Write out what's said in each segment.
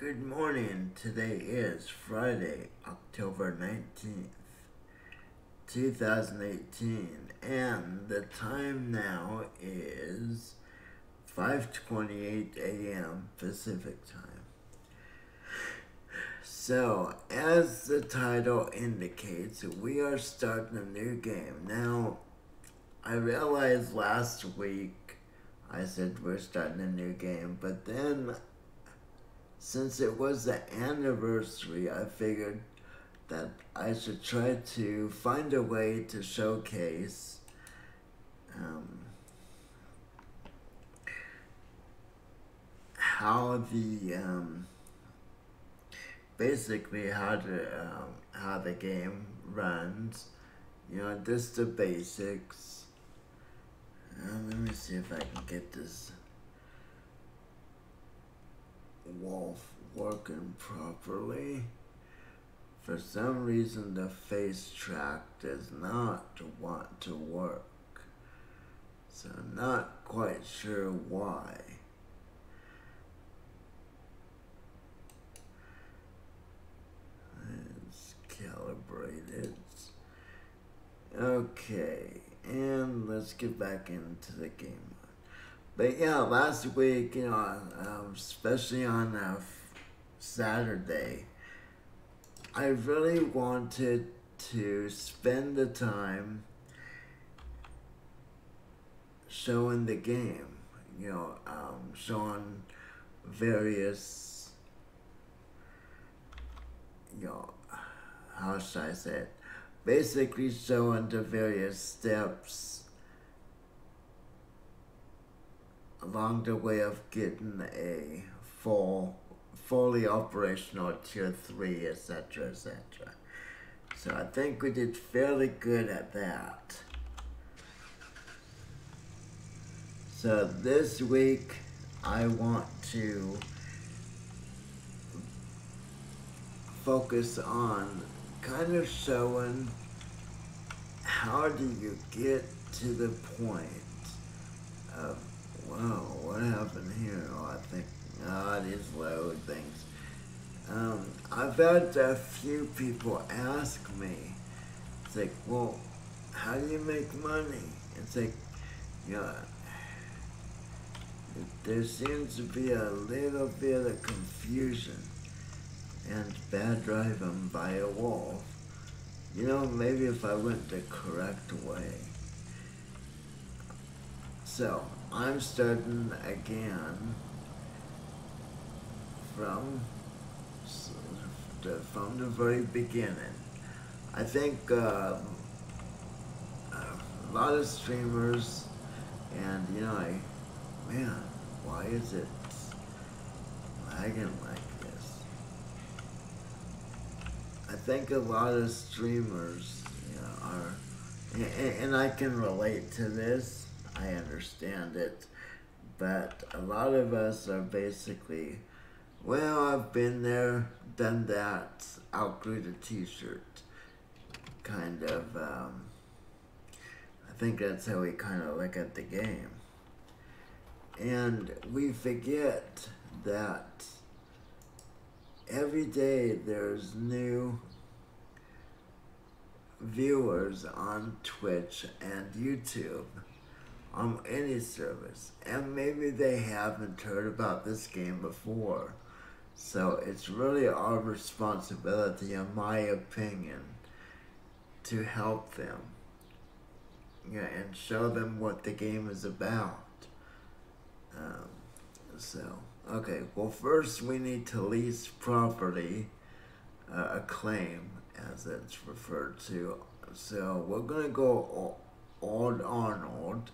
Good morning. Today is Friday, October 19th, 2018, and the time now is 5:28 a.m. Pacific time. So, as the title indicates, we are starting a new game. Now, I realized last week I said we're starting a new game, but then since it was the anniversary, I figured that I should try to find a way to showcase how the basically how the game runs. Just the basics. Let me see if I can get this wall working properly. For some reason, the face track does not want to work. So I'm not quite sure why. Let's calibrate it. Okay, and let's get back into the game. But yeah, last week, especially on Saturday, I really wanted to spend the time showing the game, showing various, how should I say it? Basically showing the various steps along the way of getting a fully operational tier 3, etc., etc. So I think we did fairly good at that. So this week I want to focus on kind of showing how do you get to the point of, wow, what happened here? I think, these load things. I've had a few people ask me, it's like, well, how do you make money? It's like, there seems to be a little bit of confusion and bad driving by a wolf. Maybe if I went the correct way. So, I'm starting again from the very beginning. I think a lot of streamers, and man, why is it lagging like this? I think a lot of streamers, are, and I can relate to this. I understand it, but a lot of us are basically, well, I've been there, done that, outgrew the t-shirt, kind of, I think that's how we kind of look at the game. And we forget that every day there's new viewers on Twitch and YouTube, on any service, and maybe they haven't heard about this game before. So it's really our responsibility, in my opinion, to help them, and show them what the game is about. Okay, well, first we need to lease property, a claim, as it's referred to. So we're going to go Old Arnold.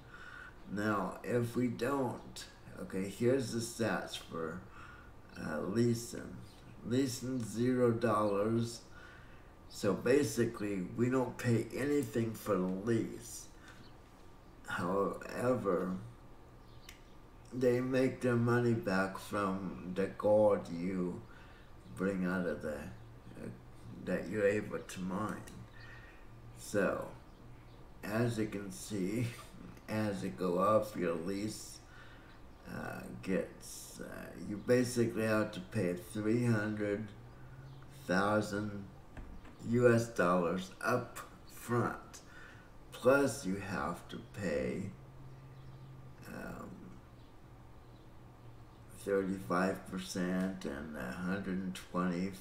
Now, if we don't, okay, here's the stats for leasing. Leasing $0. So basically, we don't pay anything for the lease. However, they make their money back from the gold you bring out of that you're able to mine. So, as you can see, as you go off your lease, gets, you basically have to pay 300,000 US dollars up front. Plus you have to pay 35% and 120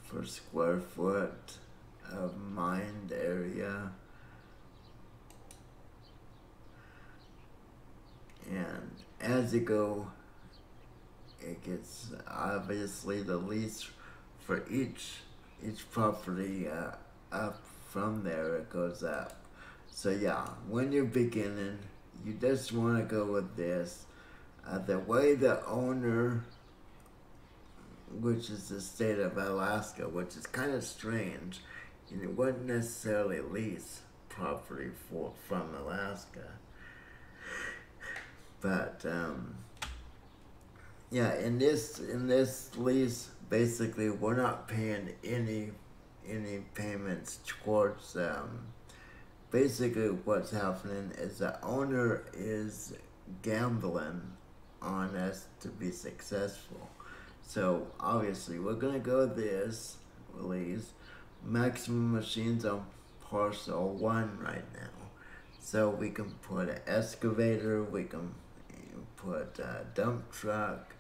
per square foot of mined area. And as you go, it gets obviously the lease for each property up from there. It goes up. So yeah, when you're beginning, you just want to go with this. The way the owner, which is the state of Alaska, which is kind of strange, you wouldn't necessarily lease property from Alaska. But yeah, in this lease, basically we're not paying any payments towards. Basically, what's happening is the owner is gambling on us to be successful. So obviously, we're gonna go this lease maximum machines on parcel 1 right now. So we can put an excavator, we can put a dump truck,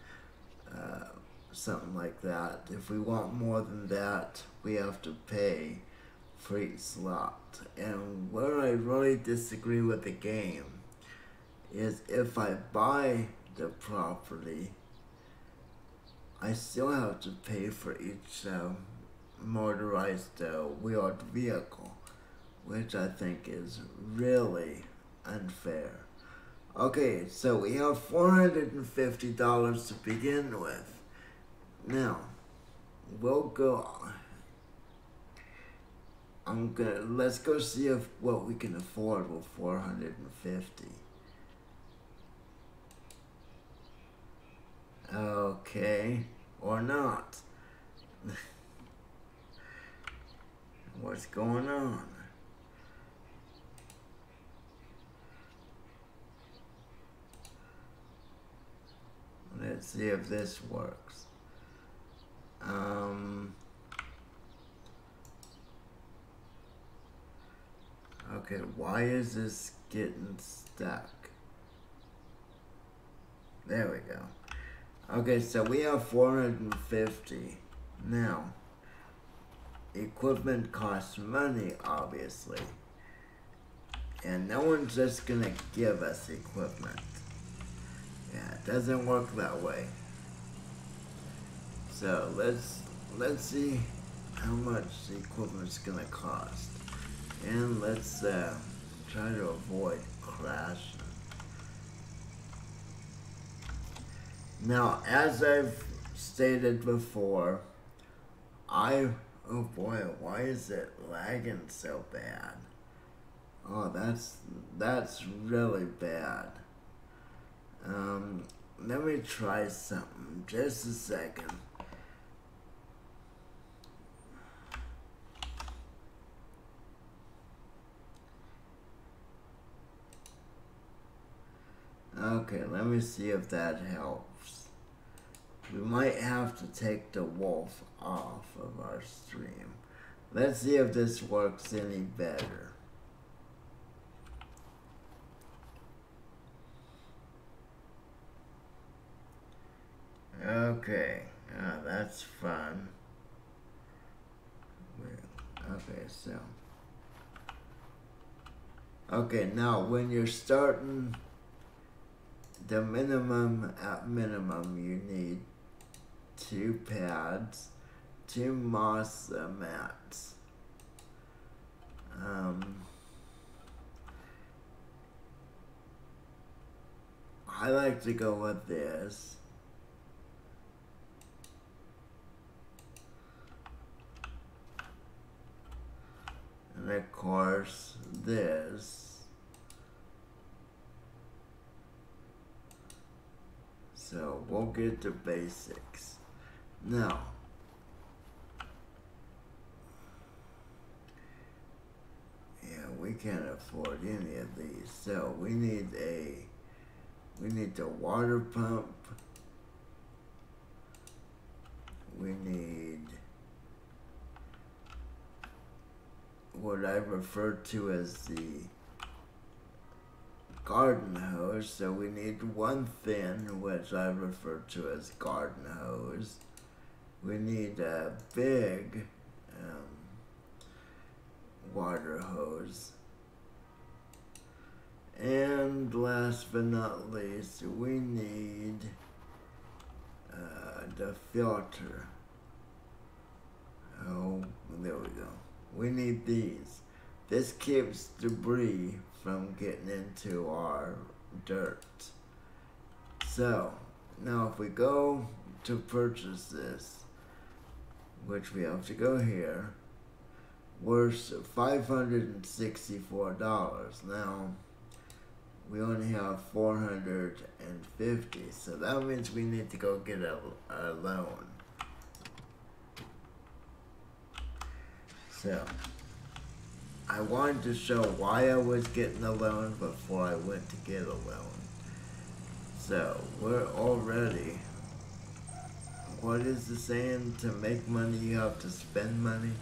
something like that. If we want more than that, we have to pay for each slot. And where I really disagree with the game is if I buy the property, I still have to pay for each motorized wheeled vehicle, which I think is really unfair. Okay, so we have $450 to begin with. Now, we'll go. Let's go see if what we can afford with 450. Okay, or not. What's going on? Let's see if this works. Okay, why is this getting stuck? There we go. Okay, so we have 450. Now, equipment costs money, obviously. And no one's just gonna give us equipment. Yeah, it doesn't work that way. So let's see how much the equipment's gonna cost. And let's try to avoid crashing. Now, as I've stated before, oh boy, why is it lagging so bad? Oh, that's really bad. Let me try something. Just a second. Okay, let me see if that helps. We might have to take the wolf off of our stream. Let's see if this works any better. Okay, that's fun. Okay, so. Okay, now when you're starting, the minimum, at minimum, you need 2 pads, 2 moss mats. I like to go with this. And of course, this. So we'll get the basics. Now, yeah, we can't afford any of these. So we need a We need the water pump. We need what I refer to as the garden hose. So we need one thin, which I refer to as garden hose. We need a big water hose. And last but not least, we need the filter. Oh, there we go. We need these. This keeps debris from getting into our dirt. So, now if we go to purchase this, which we have to go here, we're $564. Now, we only have 450, so that means we need to go get a loan. So, I wanted to show why I was getting a loan before I went to get a loan. So, we're already, what is the saying? To make money, you have to spend money.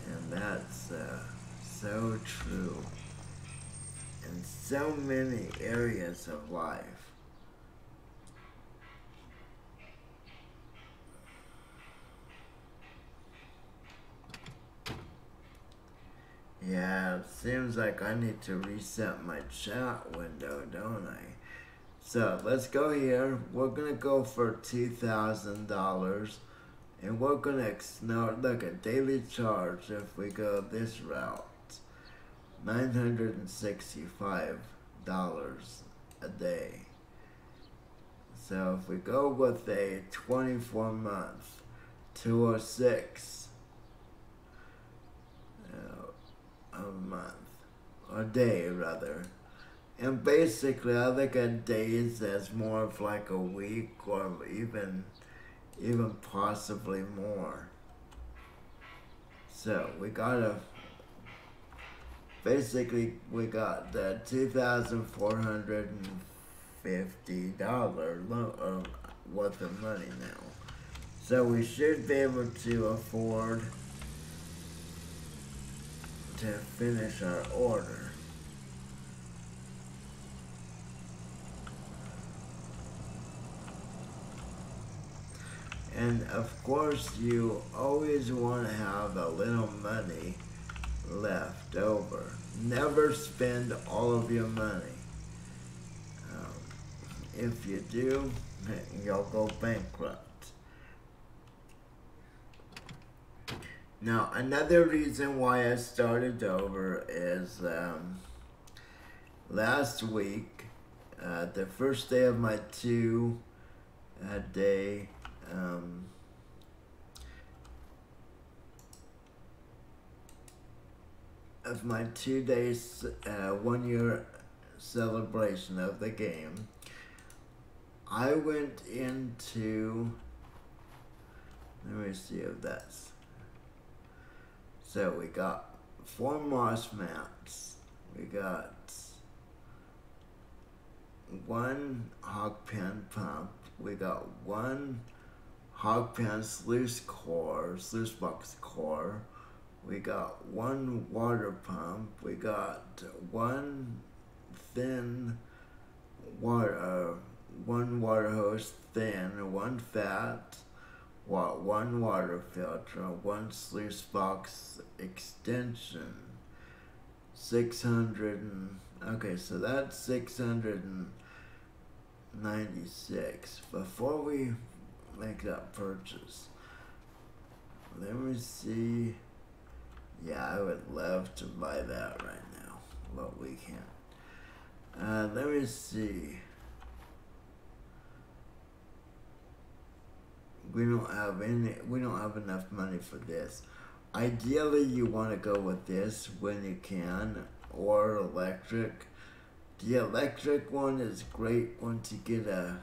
And that's so true in so many areas of life. Yeah, it seems like I need to reset my chat window, don't I? So let's go here. We're gonna go for $2,000, and we're gonna look at daily charge if we go this route. $965 a day. So if we go with a 24 month, 206 a month, or day rather. And basically I look at days as more of like a week, or even possibly more. So we gotta, basically we got the $2,450 worth of money now. So we should be able to afford to finish our order. And of course you always want to have a little money left over. Never spend all of your money. If you do, you'll go bankrupt. Now, another reason why I started over is last week, the first day of my 2-day of my 2 days 1 year celebration of the game, I went into, let me see if that's, so we got 4 moss mats, we got 1 hog pen pump, we got 1 hog pen sluice box core, we got 1 water pump, we got 1 thin water, 1 water hose thin, 1 fat, 1 water filter, 1 sluice box extension, 600, okay, so that's 696. Before we make that purchase, let me see. Yeah, I would love to buy that right now, but we can't. Let me see. We don't have enough money for this. Ideally, you want to go with this when you can, or electric. The electric one is great once you get the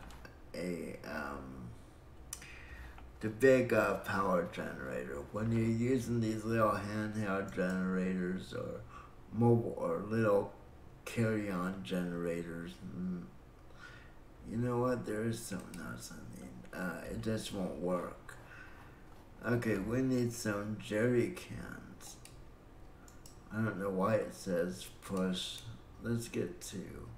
big power generator. When you're using these little handheld generators or mobile or little carry-on generators, You know what? There is something else I need. It just won't work. Okay, we need some jerry cans. I don't know why it says push. Let's get to.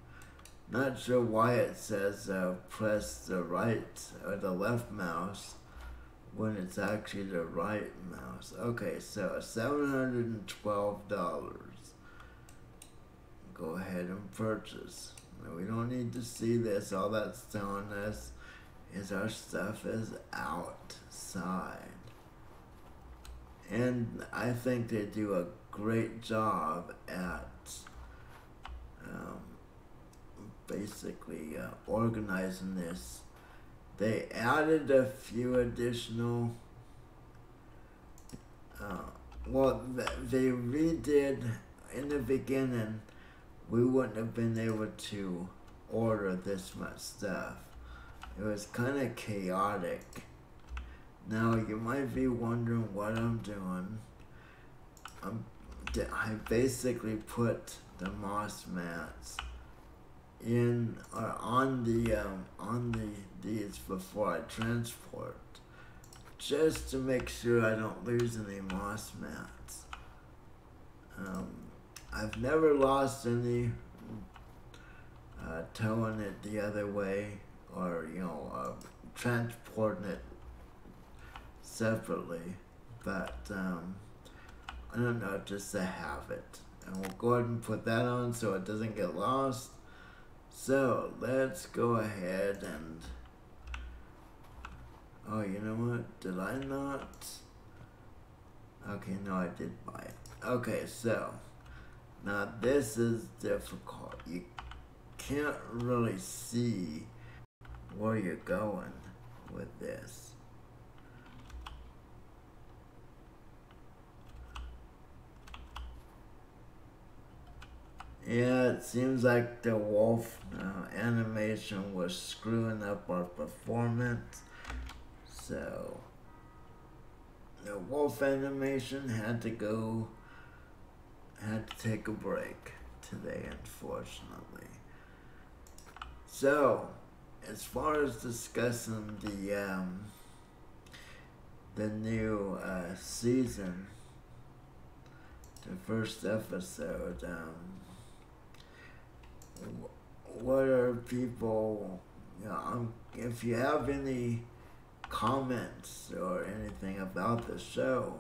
Not sure why it says press the right or the left mouse when it's actually the right mouse. Okay, so $712. Go ahead and purchase. Now, we don't need to see this. All that's telling us is our stuff is outside. And I think they do a great job at basically organizing this. They added a few additional, they redid in the beginning. We wouldn't have been able to order this much stuff. It was kind of chaotic. Now you might be wondering what I'm doing. I basically put the moss mats in or on these before I transport, just to make sure I don't lose any moss mats. I've never lost any towing it the other way, or transporting it separately, but I don't know, just a habit. And we'll go ahead and put that on so it doesn't get lost. So let's go ahead and, oh, you know what, did I not? Okay, no, I did buy it. Okay, so now this is difficult. You can't really see where you're going with this. Yeah, it seems like the wolf animation was screwing up our performance. So the wolf animation had to take a break today, unfortunately. So, as far as discussing the new season, the first episode, what are people, if you have any comments or anything about the show,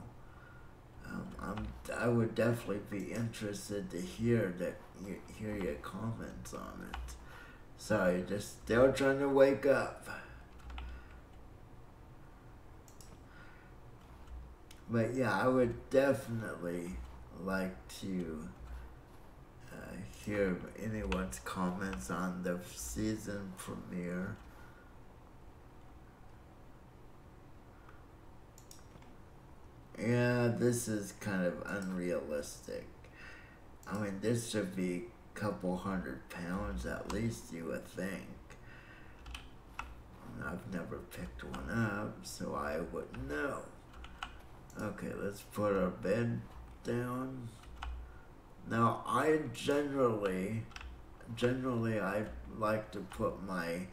I would definitely be interested to hear your comments on it. Sorry, just still trying to wake up. But yeah, I would definitely like to hear anyone's comments on the season premiere. Yeah, this is kind of unrealistic. I mean, this should be a couple 100 pounds at least, you would think. I've never picked one up, so I wouldn't know. Okay, let's put our bed down. Now, I generally I like to put my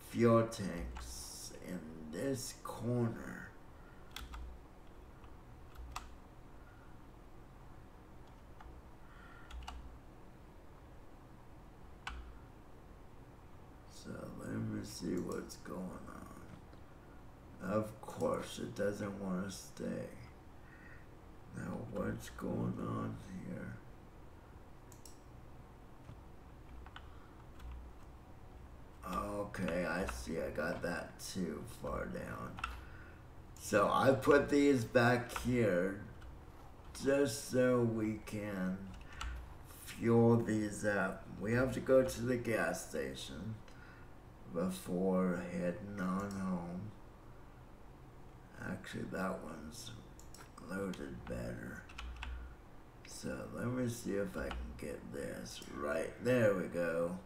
fuel tanks in this corner. So let me see what's going on. Of course, it doesn't want to stay. Now, what's going on here? Okay, I see. I got that too far down. So I put these back here just so we can fuel these up. We have to go to the gas station before heading on home. Actually, that one's loaded better. So let me see if I can get this right. There we go.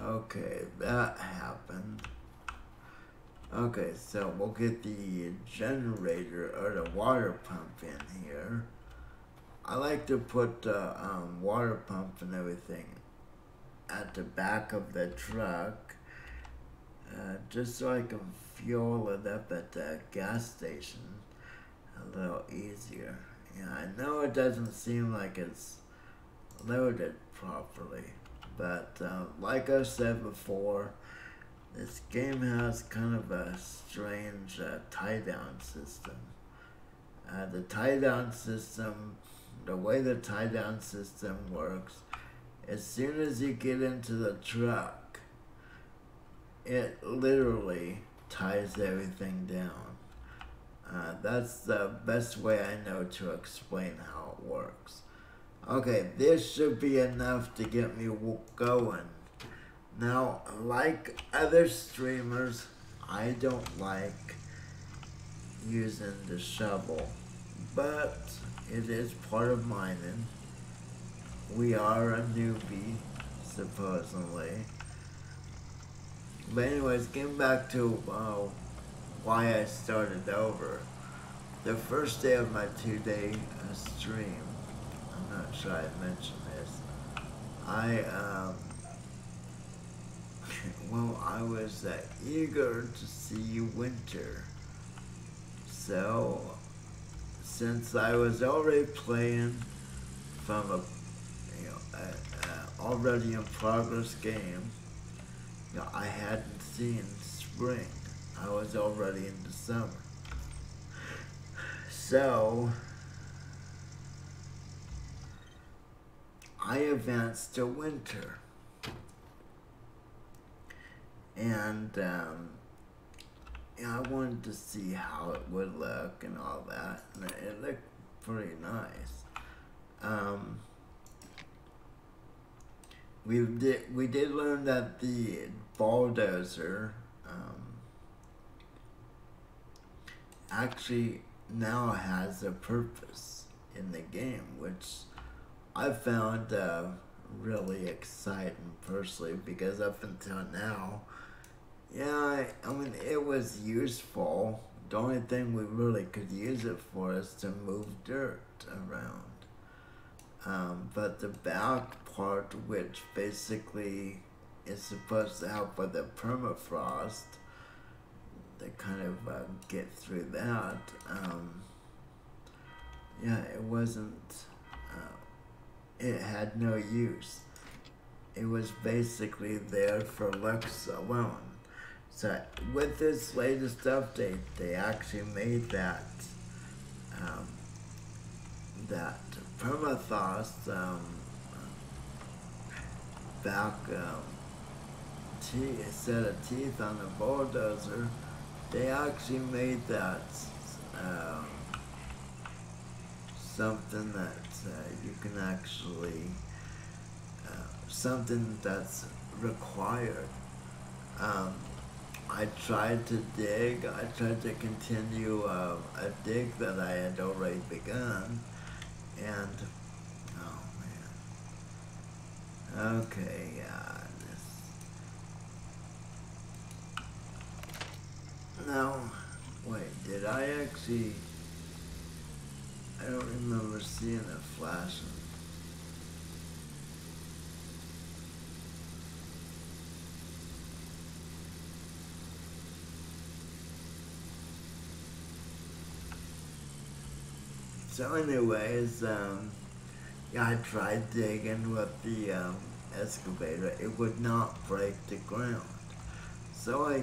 Okay, that happened. Okay, so we'll get the generator or the water pump in here. I like to put the water pump and everything at the back of the truck, just so I can fuel it up at the gas station a little easier. Yeah, I know it doesn't seem like it's loaded properly, but like I said before, this game has kind of a strange tie-down system. The tie-down system, the way the tie-down system works, as soon as you get into the truck, it literally ties everything down. That's the best way I know to explain how it works. Okay, this should be enough to get me going. Now, like other streamers, I don't like using the shovel, but it is part of mining. We are a newbie, supposedly. But anyways, getting back to why I started over. The first day of my 2-day stream, I'm not sure I mentioned this, I was eager to see winter. So, since I was already playing from a already in progress game, I hadn't seen spring. I was already into summer. So, I advanced to winter. And I wanted to see how it would look and all that. And it looked pretty nice. We did learn that the bulldozer actually now has a purpose in the game, which I found really exciting personally, because up until now, yeah, I mean, it was useful. The only thing we really could use it for is to move dirt around. But the back part, which basically is supposed to help with the permafrost, to kind of get through that, yeah, it wasn't, it had no use. It was basically there for looks alone. So with this latest update, they actually made that that permafrost back set of teeth on the bulldozer. They actually made that something that you can actually something that's required. I tried to dig. I tried to continue a dig that I had already begun, and oh man. Okay, yeah. No, wait. Did I actually? I don't remember seeing it flashing. So anyways, yeah, I tried digging with the excavator. It would not break the ground. So I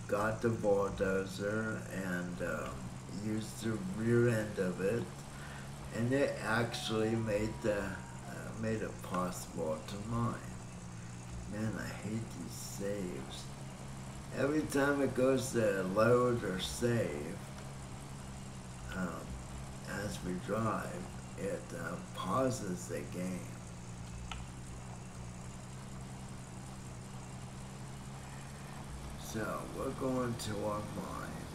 got the bulldozer and used the rear end of it, and it actually made it possible to mine. Man, I hate these saves. Every time it goes to load or save, as we drive, it pauses the game. So we're going to our mine.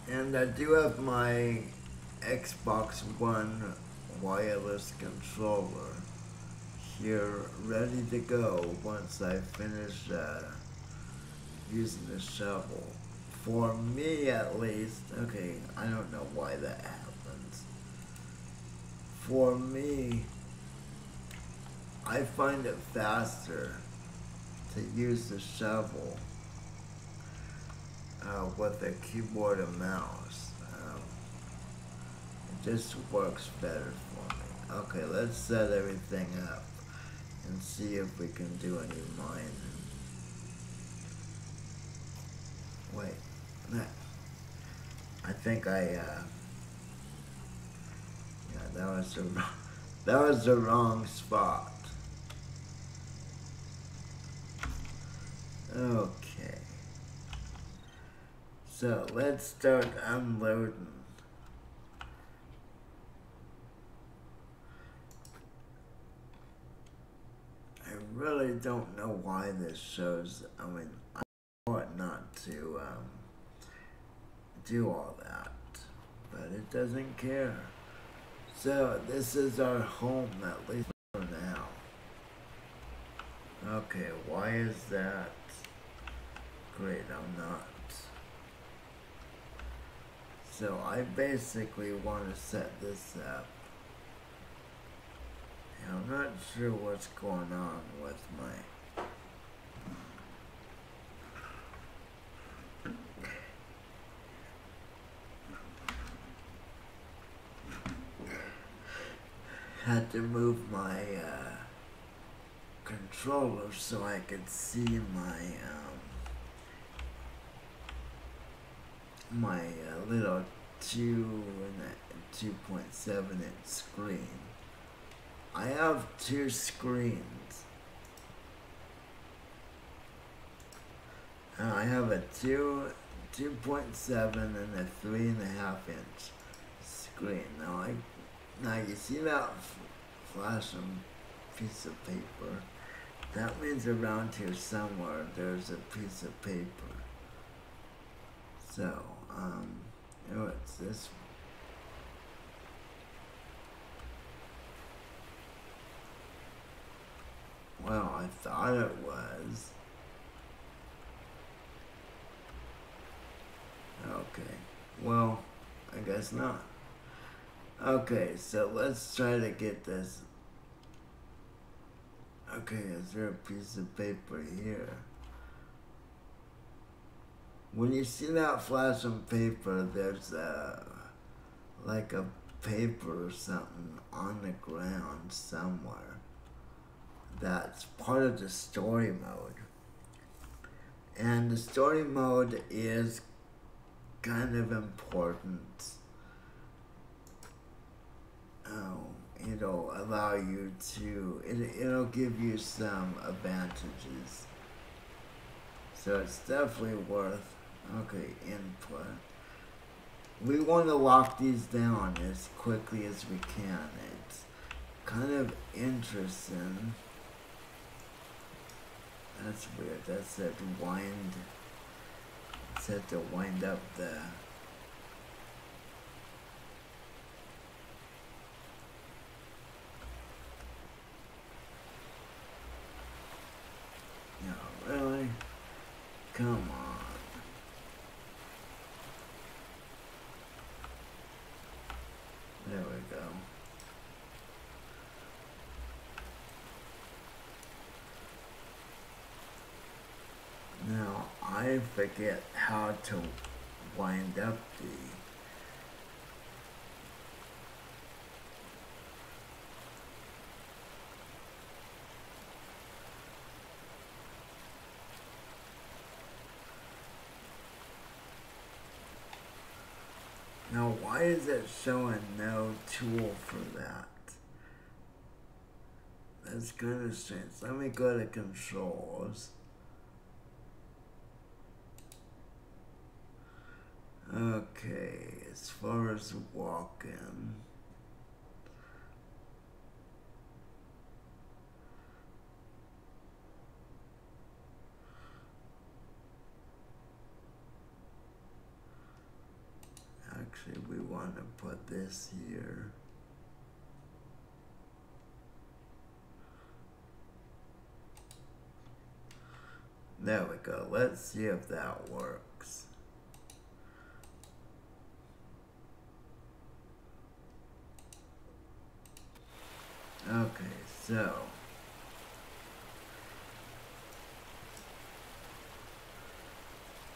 And I do have my Xbox One wireless controller here ready to go once I finish using the shovel. For me at least, okay, I don't know why that happens. For me, I find it faster to use the shovel with a keyboard and mouse. It just works better for me. Okay, let's set everything up and see if we can do any mining. Wait, I think yeah, that was the wrong spot. Okay. So let's start unloading. I really don't know why this shows, I mean, I ought not to do all that, but it doesn't care. So this is our home, at least for now. Okay, why is that? Great, I'm not. So I basically want to set this up. And I'm not sure what's going on with my... Had to move my controller so I could see my little 2.7 inch screen. I have two screens. I have a 2.7 and a 3.5 inch screen. Now you see that flashing piece of paper? That means around here somewhere there's a piece of paper. So, it's this. Well, I thought it was. Okay, well, I guess not. Okay, so let's try to get this. Okay, is there a piece of paper here? When you see that flash on paper, there's like a paper or something on the ground somewhere. That's part of the story mode. And the story mode is kind of important. It'll allow you to, it'll give you some advantages. So it's definitely worth, okay, input. We want to lock these down as quickly as we can. It's kind of interesting. That's weird. That's that wind. It's set to wind up the... No, really? Come on. There we go. Now, I forget how to wind up the... Now, why is it showing no tool for that? That's kind of strange. Let me go to controls. Okay, as far as walking. Actually, we want to put this here. There we go. Let's see if that works. Okay, so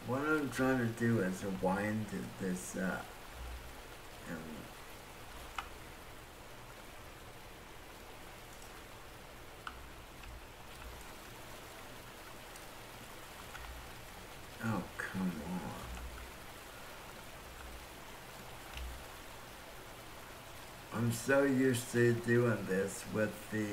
what I'm trying to do is wind this up. And oh, come on. I'm so used to doing this with the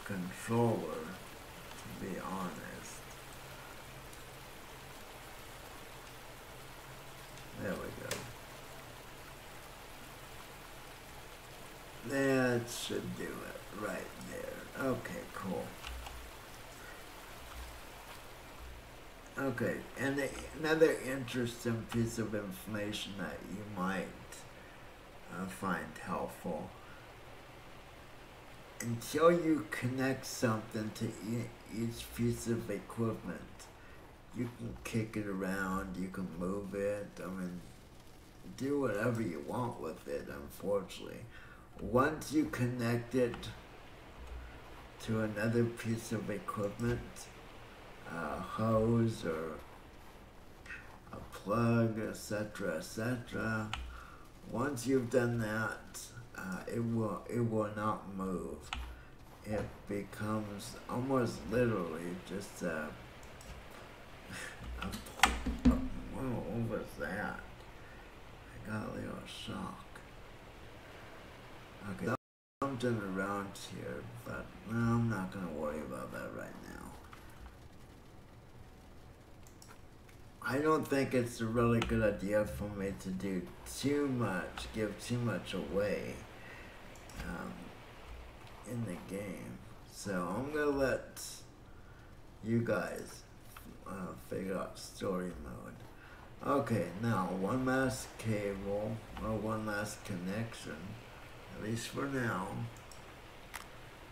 controller, to be honest. There we go. That should do it right there. Okay, cool. Okay, and another interesting piece of information that you might find helpful. Until you connect something to each piece of equipment, you can kick it around, you can move it, I mean, do whatever you want with it, unfortunately. Once you connect it to another piece of equipment, a hose or a plug, etc., etc., once you've done that, it will not move. It becomes almost literally just what was that? I got a little shock. Okay, something around here, but no, I'm not gonna worry about that right now. I don't think it's a really good idea for me to do too much, give too much away in the game. So I'm gonna let you guys figure out story mode. Okay, now one last cable, or one last connection, at least for now.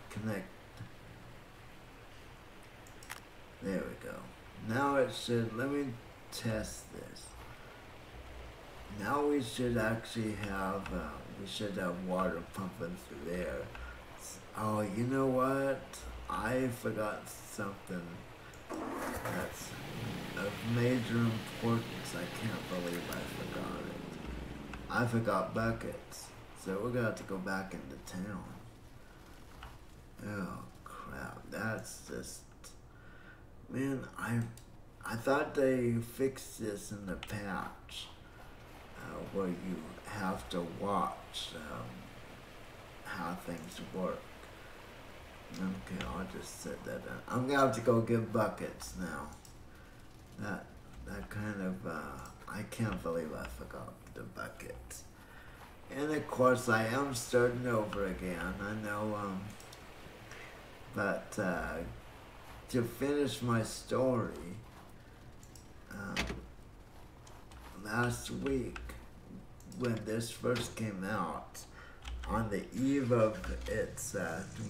Connect. There we go. Now it should, let me test this. Now we should actually have, water pumping through there. Oh, you know what? I forgot something that's of major importance. I can't believe I forgot it. I forgot buckets. So we're gonna have to go back into town. Oh crap, that's just, man, I thought they fixed this in the patch, where you have to watch how things work. Okay, I'll just set that down. I'm gonna have to go get buckets now. That kind of, I can't believe I forgot the buckets. And of course I am starting over again, I know, but to finish my story, last week when this first came out, on the eve of its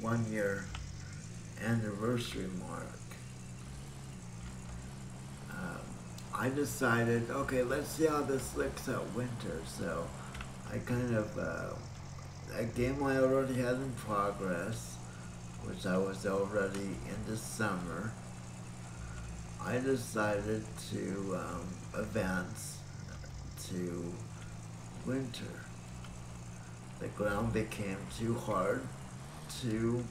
1 year anniversary mark, I decided, okay, let's see how this looks at winter. So I kind of, a game I already had in progress, which I was already in the summer, I decided to advance to winter. The ground became too hard to,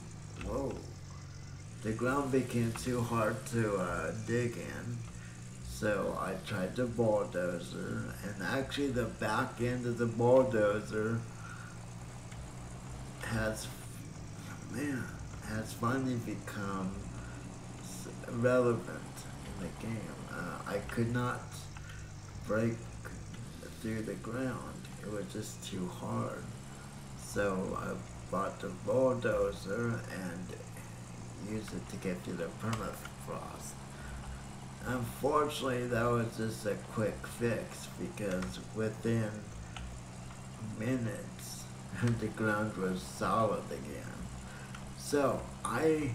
the ground became too hard to dig in. So I tried the bulldozer, and actually the back end of the bulldozer has finally become relevant in the game. I could not break through the ground. It was just too hard. So I bought the bulldozer and used it to get through the permafrost. Unfortunately, that was just a quick fix, because within minutes and the ground was solid again. So I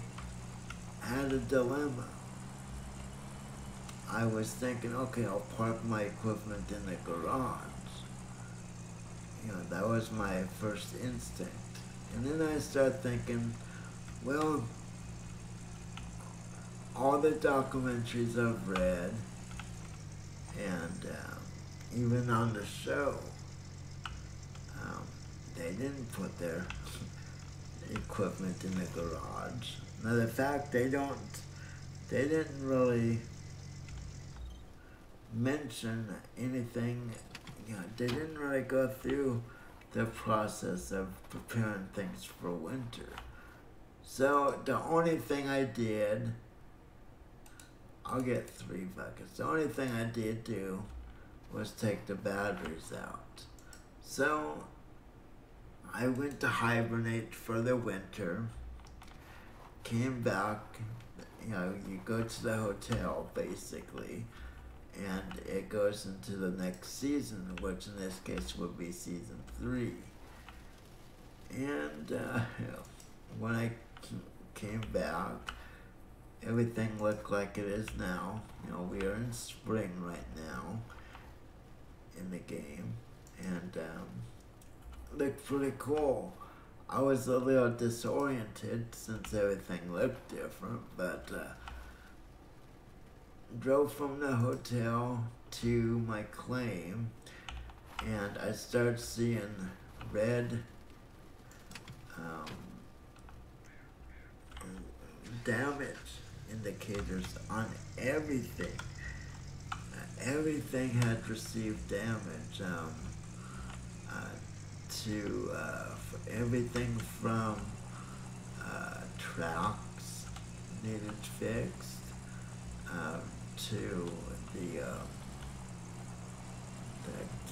had a dilemma. I was thinking, okay, I'll park my equipment in the garage. That was my first instinct. And then I started thinking, well, all the documentaries I've read, and even on the show, they didn't put their equipment in the garage. Now the fact they didn't really mention anything, they didn't really go through the process of preparing things for winter. So the only thing I did, I'll get 3 buckets. The only thing I did do was take the batteries out. So I went to hibernate for the winter, came back, you go to the hotel basically, and it goes into the next season, which in this case would be season 3. And when I came back, everything looked like it is now. We are in spring right now in the game, and looked pretty cool. I was a little disoriented since everything looked different, but drove from the hotel to my claim, and I started seeing red damage indicators on everything. Everything had received damage. For everything from tracks needed fixed, to the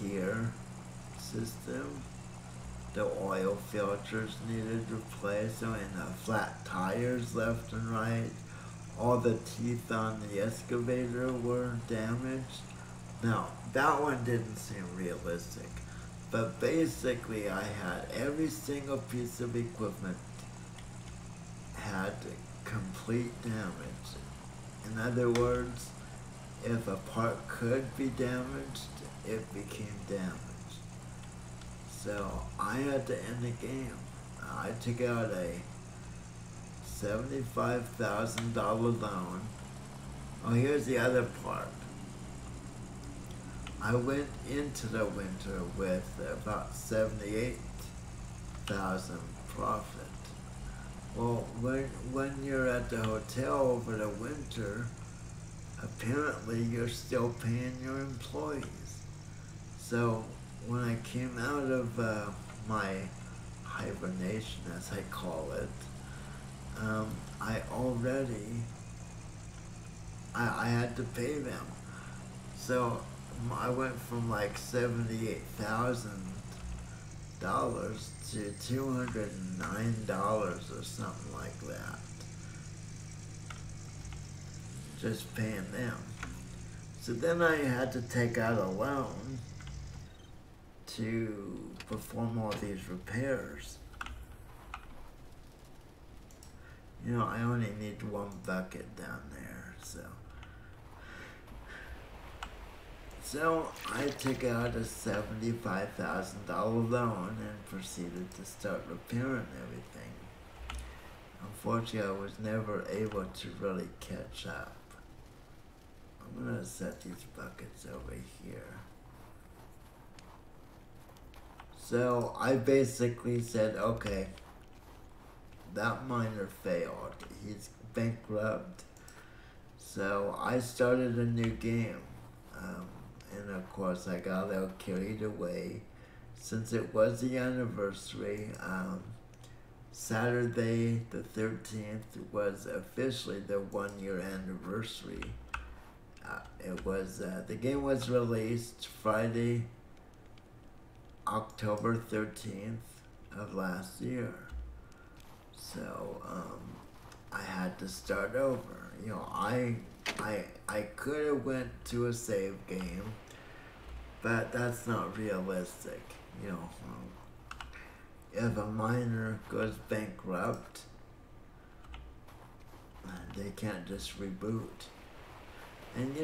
gear system. The oil filters needed replaced, and flat tires left and right. All the teeth on the excavator were damaged. Now, that one didn't seem realistic, but basically I had every single piece of equipment had complete damage. In other words, if a part could be damaged, it became damaged. So I had to end the game. I took out a $75,000 loan. Oh, here's the other part. I went into the winter with about 78,000 profit. Well, when you're at the hotel over the winter, apparently you're still paying your employees. So when I came out of my hibernation, as I call it, I had to pay them. So I went from like $78,000 to $209 or something like that. Just paying them. So then I had to take out a loan to perform all these repairs. I only need 1 bucket down there, so I took out a $75,000 loan and proceeded to start repairing everything. Unfortunately, I was never able to really catch up. I'm gonna set these buckets over here. So I basically said, okay, that miner failed. He's bankrupt. So I started a new game. And of course I got a little carried away. Since it was the anniversary, Saturday the 13th was officially the 1-year anniversary. The game was released Friday, October 13th of last year. So I had to start over. I could have went to a save game, but that's not realistic. You know, if a miner goes bankrupt, they can't just reboot. And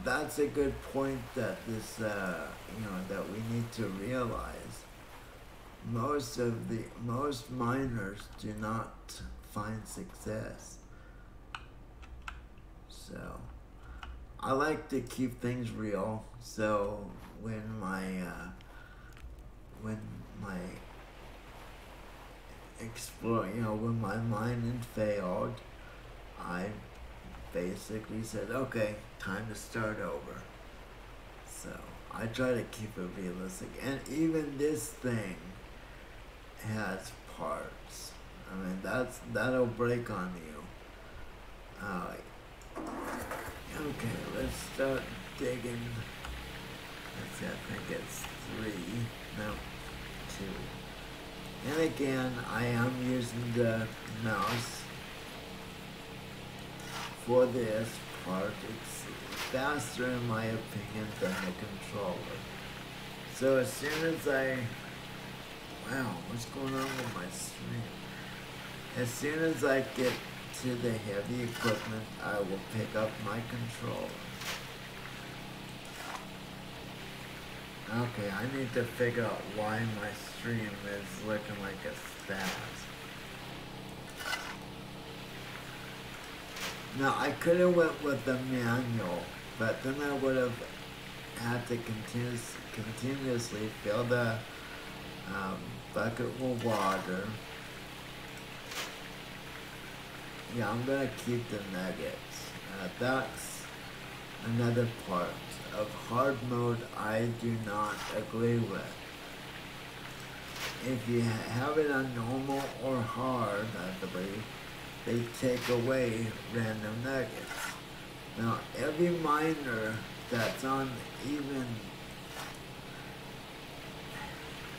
that's a good point that that we need to realize. Most miners do not find success. So I like to keep things real. So when my when my mining failed, I basically said, okay, time to start over. So I try to keep it realistic. And even this thing has parts. I mean, that'll break on you. Okay, let's start digging. Let's see, I think it's 3. No, 2. And again, I am using the mouse for this part. It's faster in my opinion than the controller. So as soon as wow, what's going on with my stream? As soon as I get to the heavy equipment, I will pick up my controller. Okay, I need to figure out why my stream is looking like a spaz. Now, I could have went with the manual, but then I would have had to continuously fill the bucket with water. Yeah, I'm gonna keep the nuggets. That's another part of hard mode I do not agree with. If you have it on normal or hard, I believe, they take away random nuggets. Now, every miner that's on even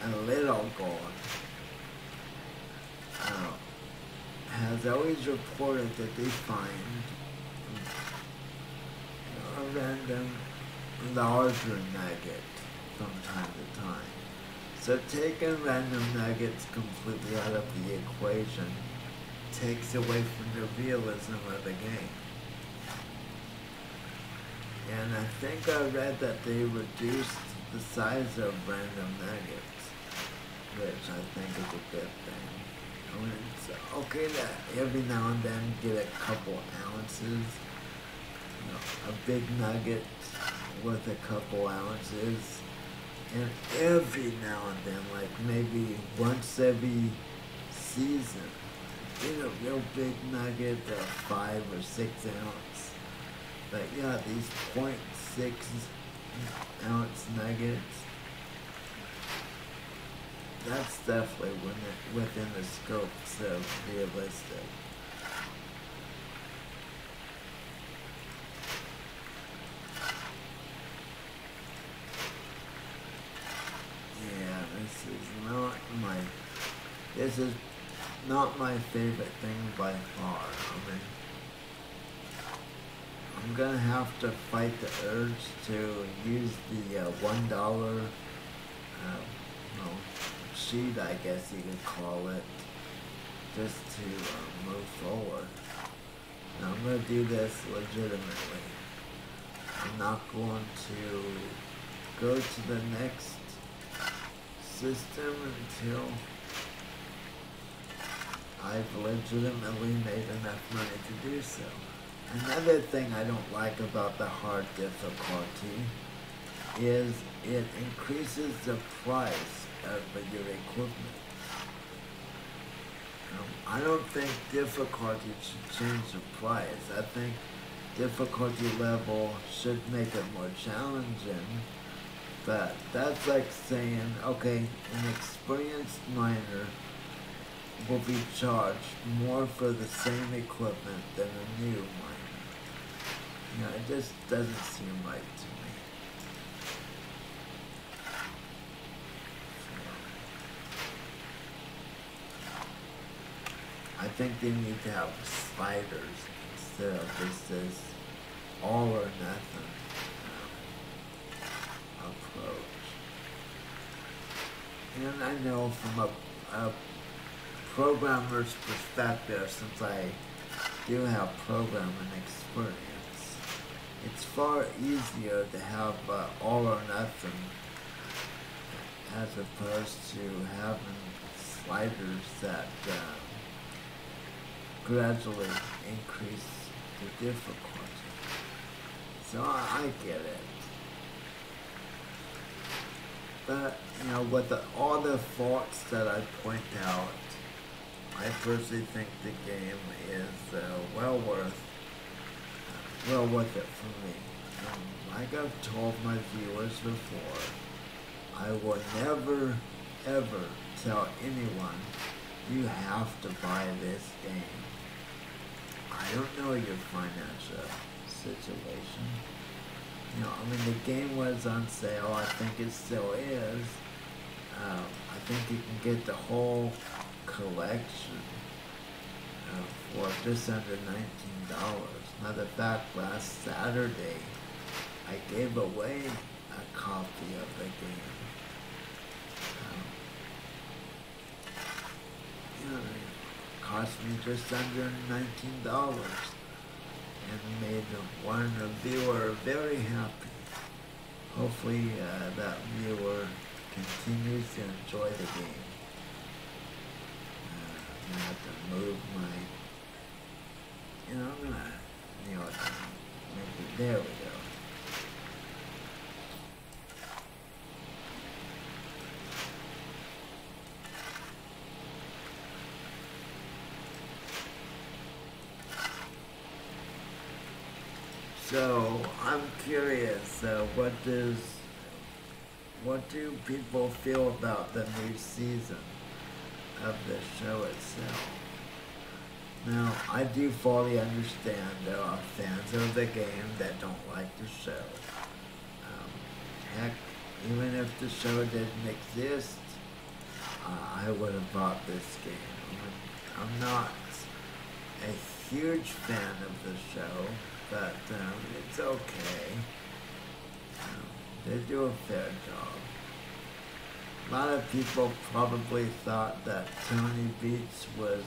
a little gold has always reported that they find a random larger nugget from time to time. So taking random nuggets completely out of the equation takes away from the realism of the game. And I think I read that they reduced the size of random nuggets, which I think is a good thing. I mean, it's okay to every now and then get a couple ounces, a big nugget with a couple ounces, and every now and then, like maybe once every season, get a real big nugget of 5 or 6 ounce. But yeah, these 0.6 ounce nuggets, that's definitely within the scopes of realistic. Yeah, this is not my favorite thing by far. I mean, I'm gonna have to fight the urge to use the $1 sheet, I guess you could call it, just to move forward. Now I'm gonna do this legitimately. I'm not going to go to the next system until I've legitimately made enough money to do so. Another thing I don't like about the hard difficulty is it increases the price of your equipment. I don't think difficulty should change the price. I think difficulty level should make it more challenging. But that's like saying, okay, an experienced miner will be charged more for the same equipment than a new miner. It just doesn't seem right to me. I think they need to have sliders instead of just this all or nothing approach. And I know from a programmer's perspective, since I do have programming experience, it's far easier to have all or nothing as opposed to having sliders that gradually increase the difficulty. So I get it. But, with all the faults that I point out, I personally think the game is well worth it for me. Like I've told my viewers before, I will never, ever tell anyone you have to buy this game. I don't know your financial situation. The game was on sale. I think it still is. I think you can get the whole collection for just under $19. Matter of fact, last Saturday, I gave away a copy of the game. It cost me just under $19 and made one viewer very happy. Hopefully that viewer continues to enjoy the game. I have to move my, I'm gonna, maybe, there we go. So I'm curious, what do people feel about the new season of the show itself? Now, I do fully understand there are fans of the game that don't like the show. Heck, even if the show didn't exist, I would have bought this game. I'm not a huge fan of the show, but it's okay. They do a fair job. A lot of people probably thought that Tony Beach was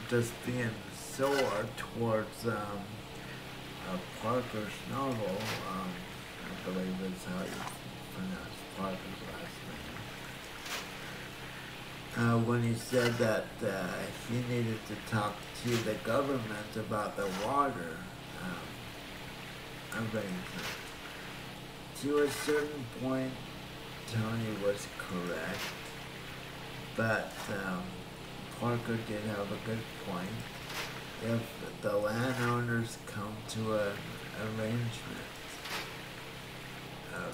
just being sore towards Parker's novel. I believe is how you pronounce Parker's last name. When he said that he needed to talk to the government about the water arrangement. To a certain point, Tony was correct, but Parker did have a good point. If the landowners come to an arrangement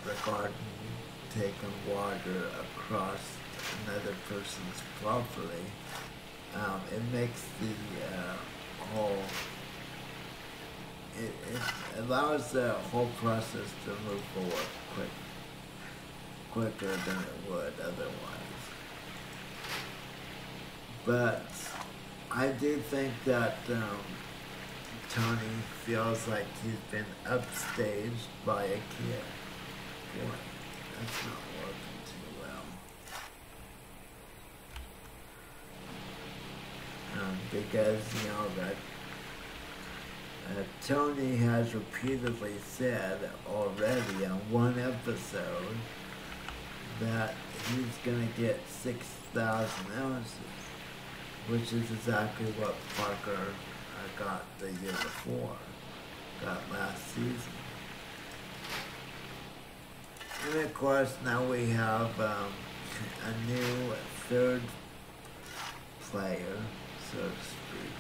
regarding taking water across another person's property, it makes the whole, it allows the whole process to move forward quicker than it would otherwise. But I do think that Tony feels like he's been upstaged by a kid. Boy, that's not working too well. Because, that Tony has repeatedly said already on one episode that he's going to get 6,000 ounces, which is exactly what Parker got the year before, got last season. And of course, now we have a new third player, so to speak.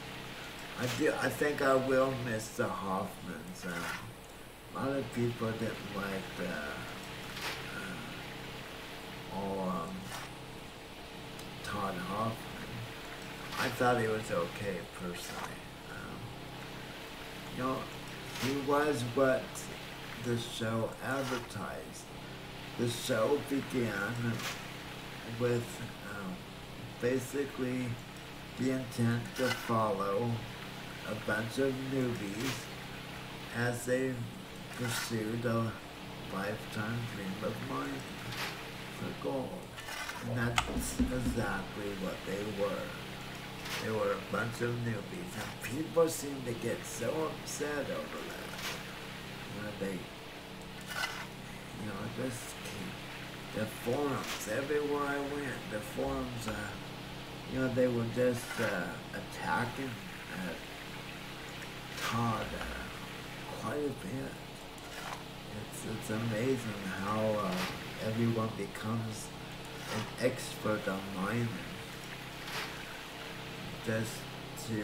I think I will miss the Hoffmans. A lot of people didn't like Todd Hoffman. I thought he was okay personally. He was what the show advertised. The show began with basically the intent to follow a bunch of newbies as they pursued a lifetime dream of mine for gold. And that's exactly what they were. They were a bunch of newbies, and people seem to get so upset over that. Just the forums, everywhere I went, the forums, they were just attacking Todd quite a bit. It's amazing how everyone becomes an expert on mining just to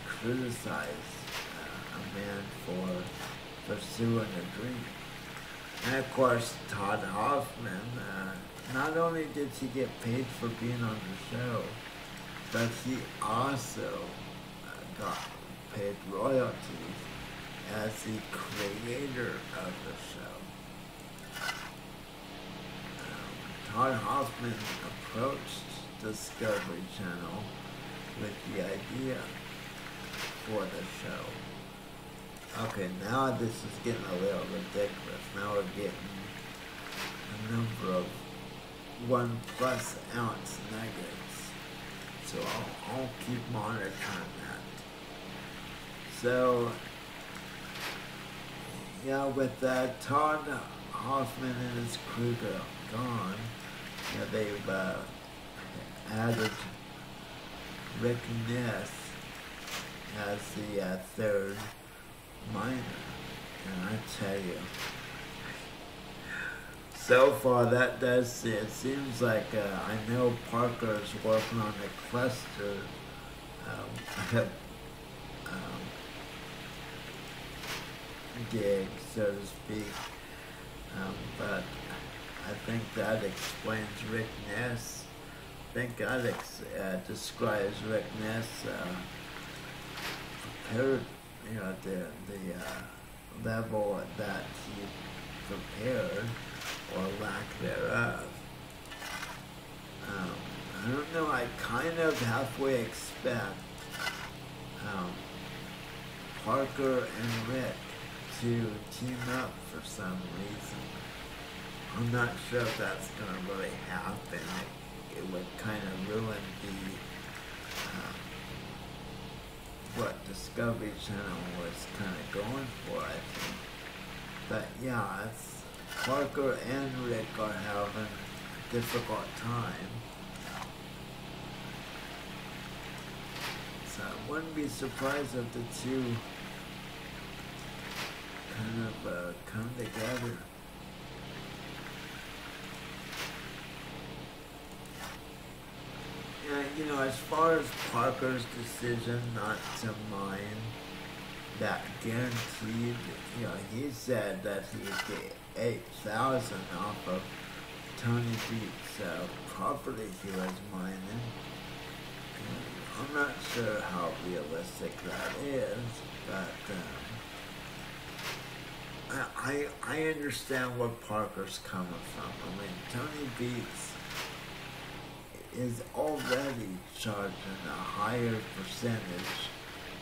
criticize a man for pursuing a dream. And of course, Todd Hoffman, not only did he get paid for being on the show, but he also got paid royalties as the creator of the show. Todd Hoffman approached Discovery Channel with the idea for the show. Okay, now this is getting a little ridiculous. Now we're getting a number of 1+ ounce nuggets. So I'll keep monitoring that. So, yeah, with Todd Hoffman and his crew gone, they've added Rick Ness as the third miner. And I tell you, so far it seems like I know Parker's working on a cluster gig, so to speak, but I think that explains Rick Ness. I think that describes Rick Ness prepared, the level that he prepared, or lack thereof. I don't know, I kind of halfway expect Parker and Rick to team up for some reason. I'm not sure if that's going to really happen. It would kind of ruin what Discovery Channel was kind of going for, I think. But yeah, Parker and Rick are having a difficult time. So I wouldn't be surprised if the two kind of come together. And, as far as Parker's decision not to mine that guaranteed, he said that he'd get 8,000 off of Tony Beats' property he was mining. I'm not sure how realistic that is, but I understand where Parker's coming from. I mean, Tony Beats is already charging a higher percentage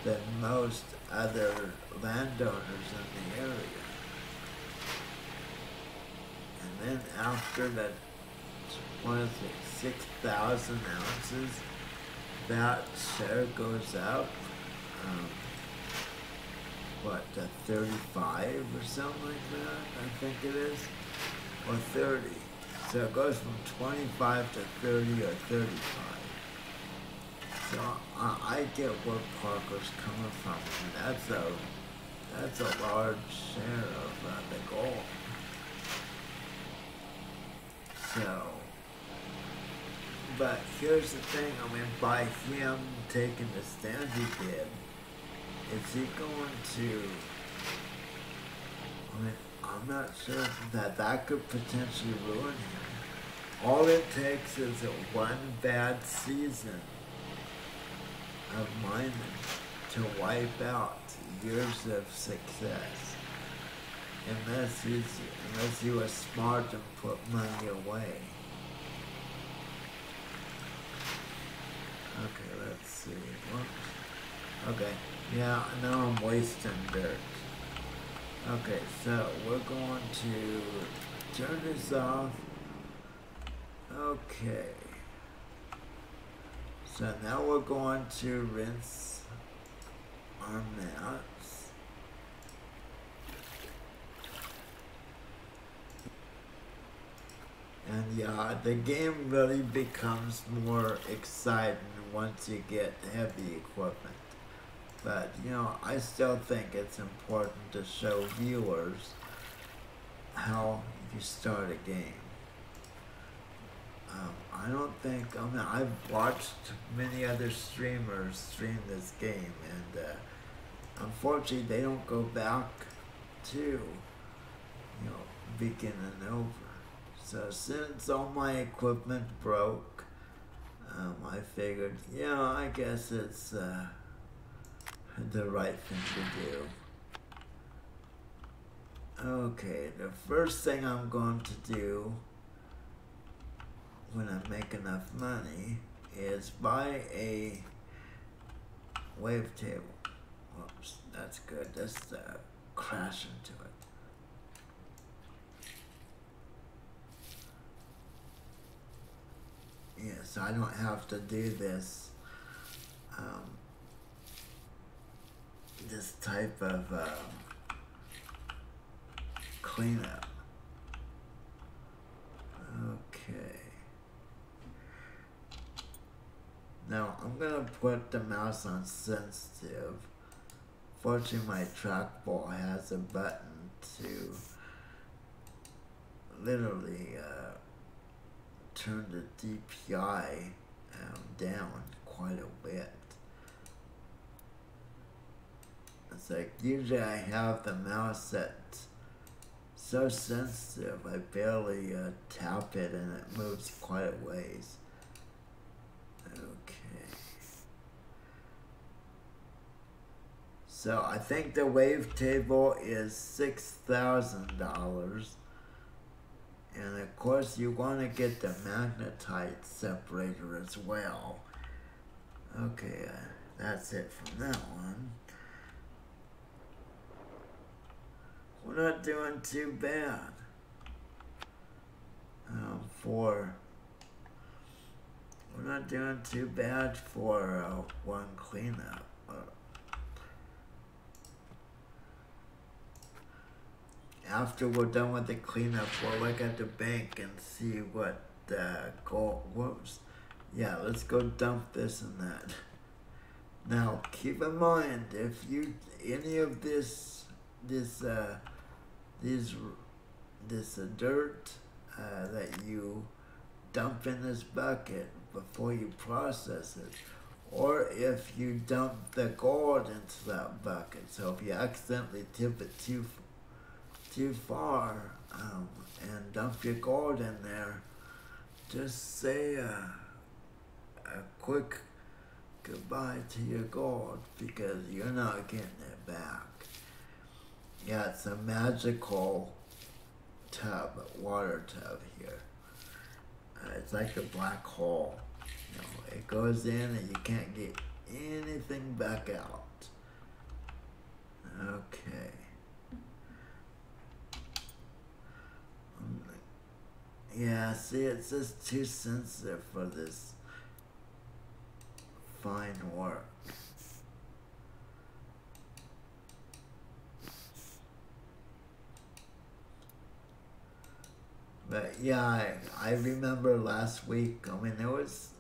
than most other landowners in the area. And then after that, 6,000 ounces, that share goes up, to 35 or something like that, I think it is, or 30. So it goes from 25 to 30 or 35. So I get where Parker's coming from, and that's a large share of the gold. So, but here's the thing, I mean, by him taking the stand he did, is he going to, I mean, I'm not sure that could potentially ruin him. All it takes is one bad season of mining to wipe out years of success. Unless he was smart and put money away. Okay, let's see. Whoops. Okay, yeah, now I'm wasting dirt. Okay, so we're going to turn this off. Okay. So now we're going to rinse our mats. And yeah, the game really becomes more exciting once you get heavy equipment. But you know, I still think it's important to show viewers how you start a game. I don't think, I mean, I've watched many other streamers stream this game, and unfortunately, they don't go back to, begin and over. So since all my equipment broke, I figured, I guess it's the right thing to do. Okay, the first thing I'm going to do when I make enough money is buy a wavetable. Whoops, that's good. Just crash into it. Yeah, so I don't have to do this this type of cleanup. Okay. Now I'm gonna put the mouse on sensitive. Fortunately, my trackball has a button to literally turn the DPI down quite a bit. It's like usually I have the mouse set so sensitive I barely tap it and it moves quite a ways. Okay. So I think the wavetable is $6,000. And of course you want to get the magnetite separator as well. Okay, that's it from that one. We're not doing too bad we're not doing too bad for one cleanup. After we're done with the cleanup, we'll look at the bank and see what goal. Whoops. Yeah, let's go dump this and that. Now, keep in mind, if you any of this dirt that you dump in this bucket before you process it, or if you dump the gold into that bucket. So if you accidentally tip it too far and dump your gold in there, just say a quick goodbye to your gold because you're not getting it back. Yeah, it's a magical water tub here. It's like a black hole. It goes in and you can't get anything back out. Okay. Yeah, see, it's just too sensitive for this fine work. But yeah, I remember last week, I mean, it was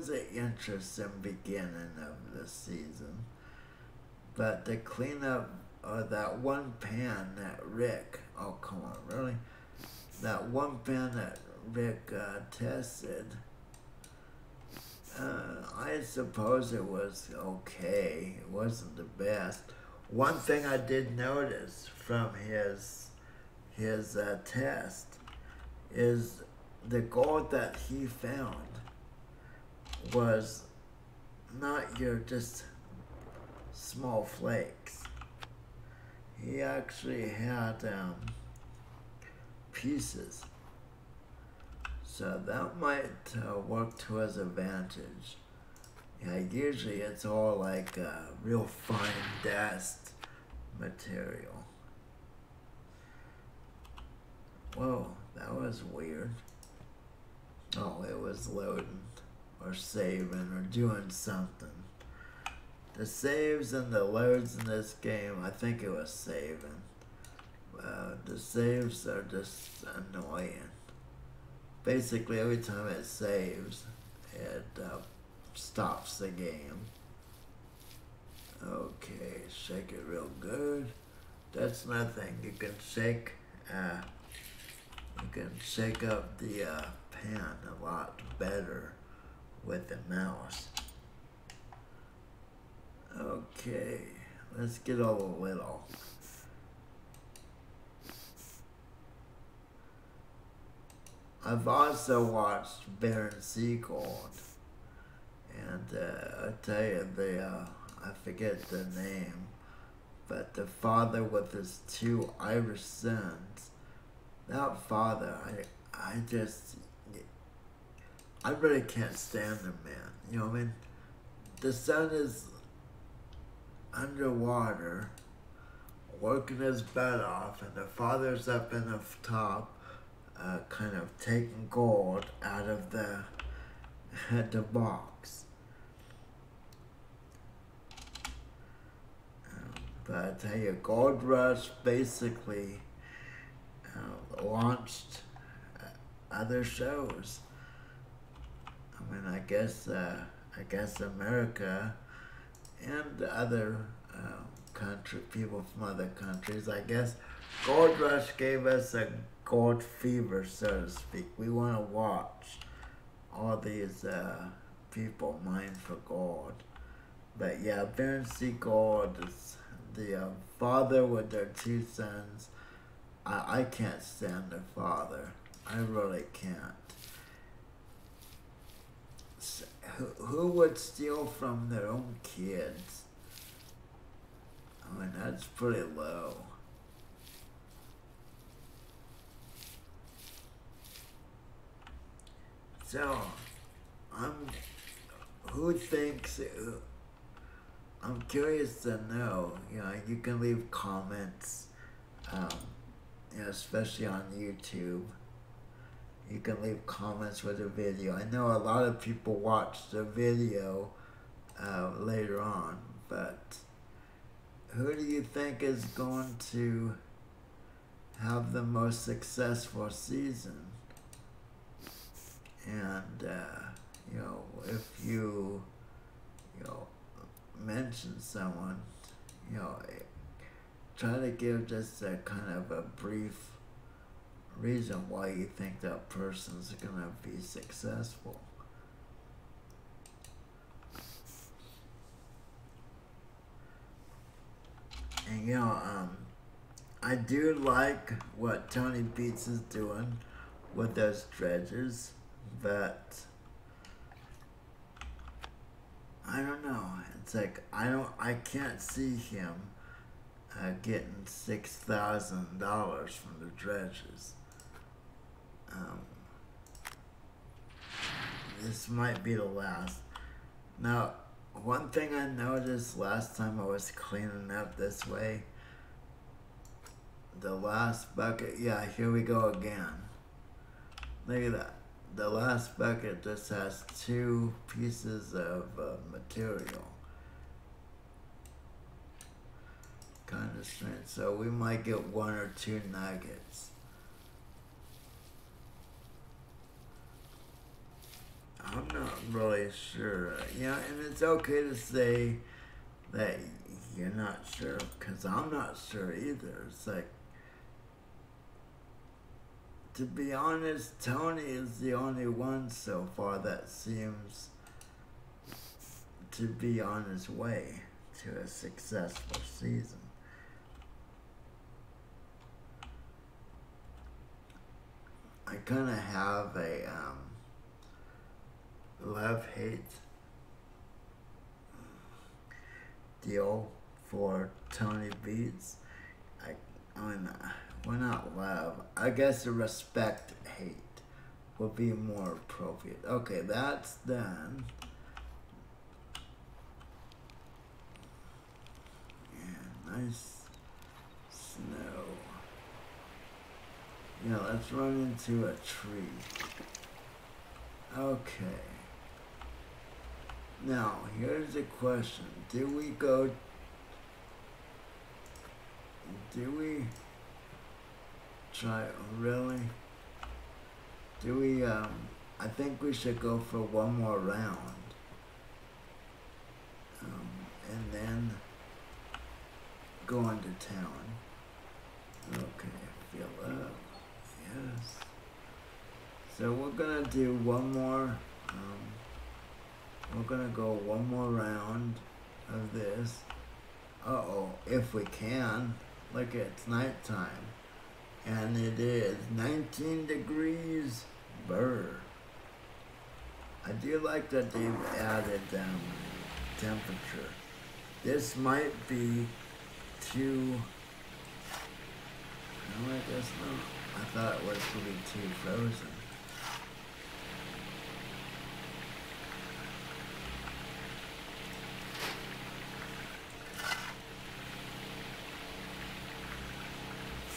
an interesting beginning of the season. But the cleanup of that one pan that Rick, oh come on, really? That one pan that Rick tested, I suppose it was okay. It wasn't the best. One thing I did notice from his test is the gold that he found was not your just small flakes. He actually had pieces. So that might work to his advantage. Yeah, usually it's all like real fine dust material. Whoa, that was weird. Oh, it was loading or saving or doing something. The saves and the loads in this game, I think it was saving. The saves are just annoying. Basically, every time it saves, it stops the game. Okay, shake it real good. That's nothing. You can shake. You can shake up the pan a lot better with the mouse. Okay, let's get all the little. I've also watched Baron Seagold, and I tell you, I forget the name, but the father with his two Irish sons. That father, I really can't stand the man. You know what I mean? The son is underwater, working his butt off, and the father's up in the top, kind of taking gold out of the box. But I tell you, Gold Rush basically launched other shows. I mean, I guess America and other people from other countries. I guess Gold Rush gave us a gold fever, so to speak. We want to watch all these people mine for gold. But yeah, Baron Seagold is the father with their two sons. I can't stand the father. I really can't. Who would steal from their own kids? I mean, that's pretty low. So, who thinks, I'm curious to know, you can leave comments, especially on YouTube. You can leave comments with the video. I know a lot of people watch the video later on, but who do you think is going to have the most successful season? And, if you, mention someone, try to give just a kind of a brief reason why you think that person's gonna be successful. And I do like what Tony Beats is doing with those dredges, but I don't know. It's like I can't see him getting $6,000 from the dredges. This might be the last. Now, one thing I noticed last time I was cleaning up this way, the last bucket, yeah, here we go again. Look at that. The last bucket just has 2 pieces of material. Kind of strange. So we might get 1 or 2 nuggets. I'm not really sure. And it's okay to say that you're not sure, because I'm not sure either. It's like, to be honest, Tony is the only one so far that seems to be on his way to a successful season. I kind of have a love-hate deal for Tony Beats. I mean, well, not love. I guess a respect-hate would be more appropriate. Okay, that's done. Yeah, nice snow. Yeah, let's run into a tree. Okay. Now, here's the question. Do we try, really? I think we should go for one more round. And then go into town. Okay, fill up. Yes. So we're gonna do one more, we're gonna go one more round of this. Uh-oh, if we can. Look, it's nighttime. And it is 19 degrees. Brr. I do like that they've added temperature. This might be too... No, I guess not. I thought it was going to be too frozen.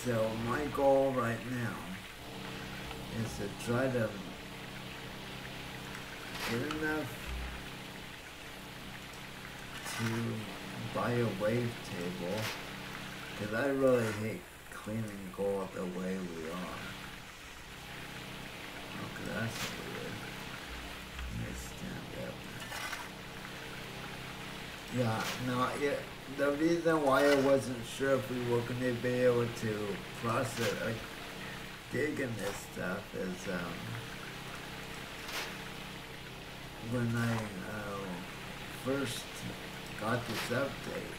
So my goal right now is to try to get enough to buy a wave table, because I really hate cleaning gold the way we are. Okay, that's weird. Let me stand up. Yeah, no, the reason why I wasn't sure if we were going to be able to process, dig in this stuff is, when I first got this update,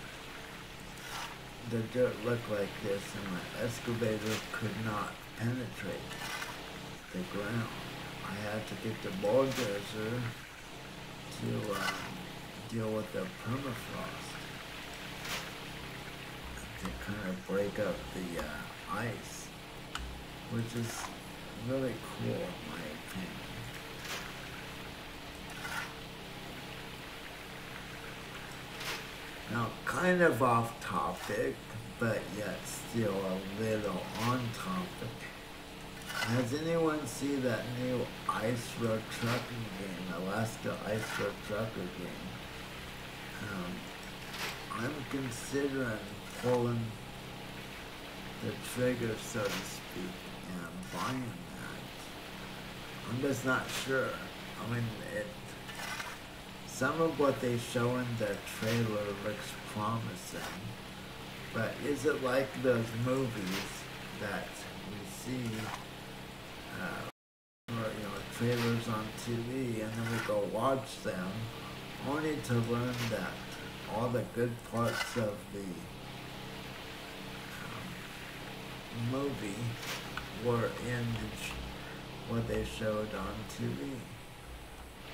the dirt looked like this and my excavator could not penetrate the ground. I had to get the bulldozer to deal with the permafrost to kind of break up the ice, which is really cool in my opinion. Now, kind of off topic, but yet still a little on topic. Has anyone seen that new Ice Road Trucking game, Alaska Ice Road Trucker game? I'm considering pulling the trigger, so to speak, and buying that. I'm just not sure. I mean, some of what they show in the trailer looks promising, but is it like those movies that we see, or trailers on TV, and then we go watch them, only to learn that all the good parts of the movie were in what they showed on TV.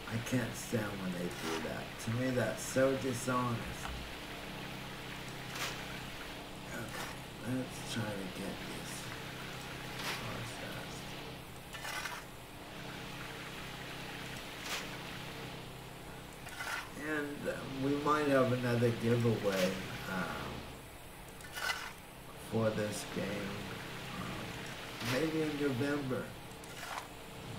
I can't stand when they do that. To me, that's so dishonest. Okay, let's try to get this processed. And we might have another giveaway for this game. Maybe in November.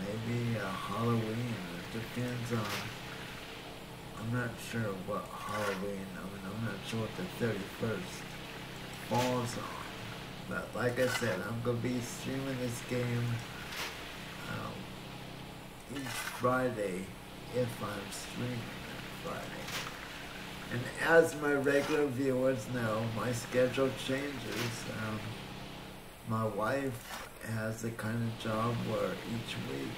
Maybe Halloween. It depends on, I'm not sure what Halloween, I'm not sure what the 31st falls on. But like I said, I'm going to be streaming this game each Friday if I'm streaming that Friday. And as my regular viewers know, my schedule changes. My wife has the kind of job where each week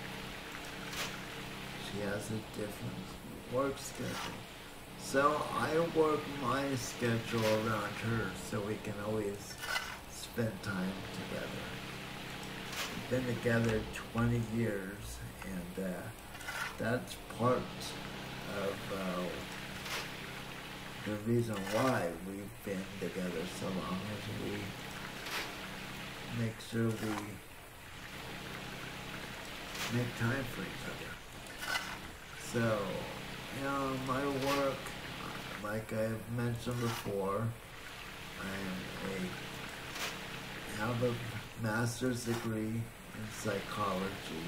she has a different work schedule. So I work my schedule around her so we can always spend time together. We've been together 20 years, and that's part of the reason why we've been together so long, is we make sure we make time for each other. So, my work, like I've mentioned before, I have a master's degree in psychology,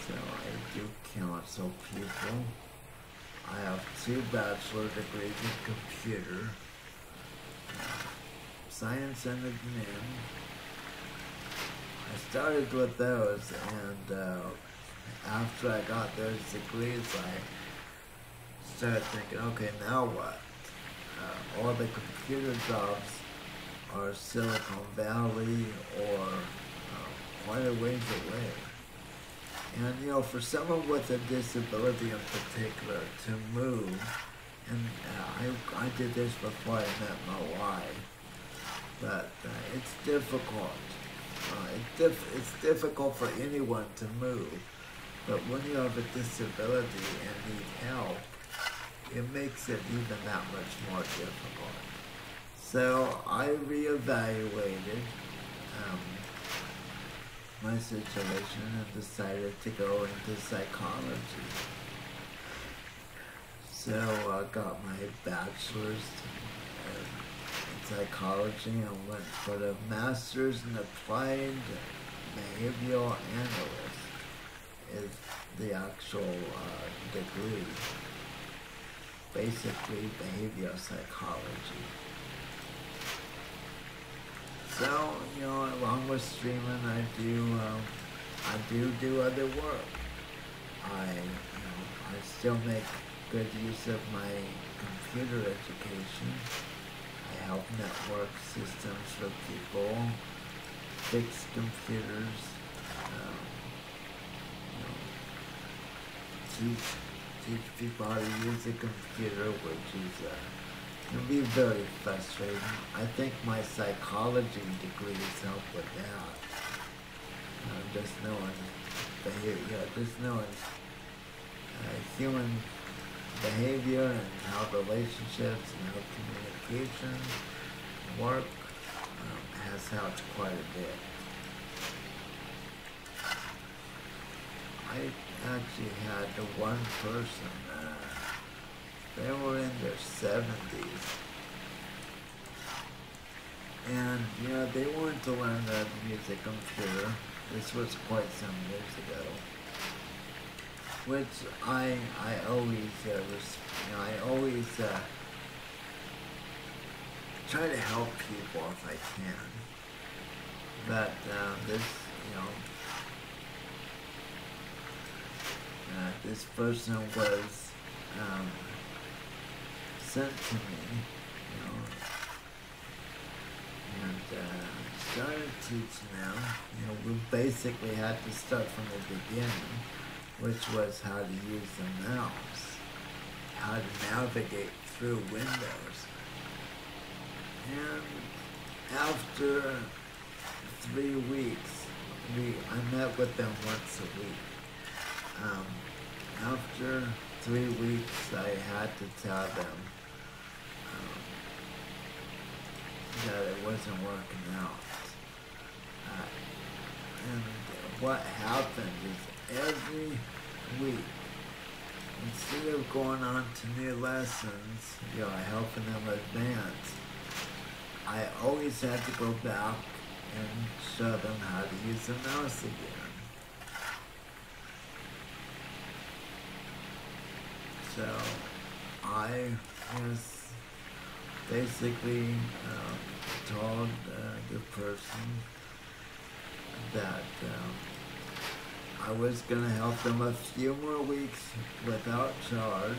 so I do counsel people. I have 2 bachelor degrees in computer science and admin. I started with those, and after I got those degrees, I started thinking, okay, now what? All the computer jobs are Silicon Valley or quite a ways away. And for someone with a disability in particular to move, and I did this before I met my wife, but it's difficult. It's difficult for anyone to move, but when you have a disability and need help, it makes it even that much more difficult. So I reevaluated my situation and decided to go into psychology. So I got my bachelor's in psychology and went for the master's in applied behavioral analyst is the actual degree. Basically behavioral psychology. So, along with streaming, I do other work. I still make good use of my computer education. I help network systems for people, fix computers, teach people how to use a computer, which is can be very frustrating. I think my psychology degrees help with that. Just knowing behavior, just knowing human behavior and how relationships and how communication work has helped quite a bit. I actually had one person, they were in their 70s, and they wanted to learn how to use a computer. This was quite some years ago, which I always try to help people if I can. But this person was sent to me, and started teaching them. We basically had to start from the beginning, which was how to use the mouse, how to navigate through Windows. And after 3 weeks, I met with them once a week. After 3 weeks, I had to tell them that it wasn't working out. And what happened is every week, instead of going on to new lessons, helping them advance, I always had to go back and show them how to use the mouse again. So I was basically told the person that I was going to help them a few more weeks without charge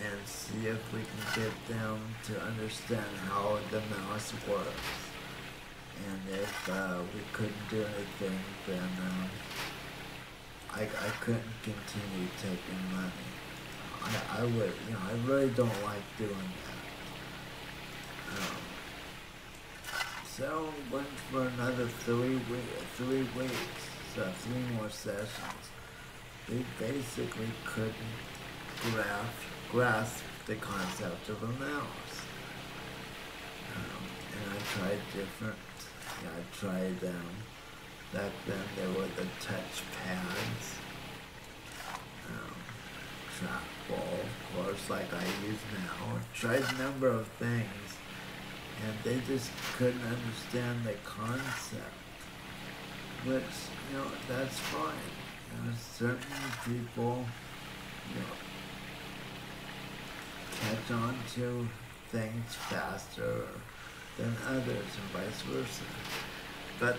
and see if we can get them to understand how the mouse works. And if we couldn't do anything, then I couldn't continue taking money. I really don't like doing that. So went for another 3 weeks, so 3 more sessions. They basically couldn't grasp the concept of a mouse. And I tried different. I tried back then there were the touch pads, trackball, of course, like I use now. I tried a number of things, and they just couldn't understand the concept, which, that's fine. Certain people, catch on to things faster than others and vice versa. But,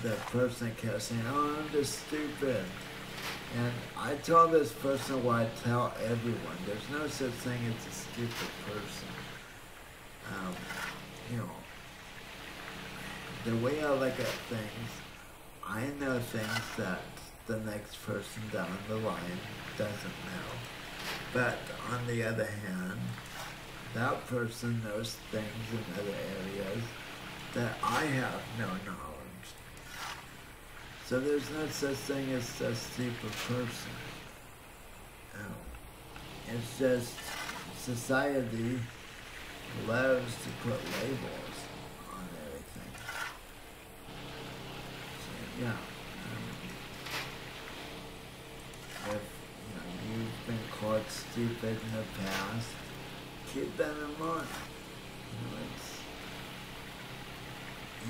the person kept saying, oh, I'm just stupid. And I tell this person what I tell everyone. There's no such thing as a stupid person. You know, the way I look at things, I know things that the next person down the line doesn't know. But on the other hand, that person knows things in other areas that I have no knowledge. So there's no such thing as a stupid person. It's just society loves to put labels on everything. So yeah, if you've been called stupid in the past, keep that in mind.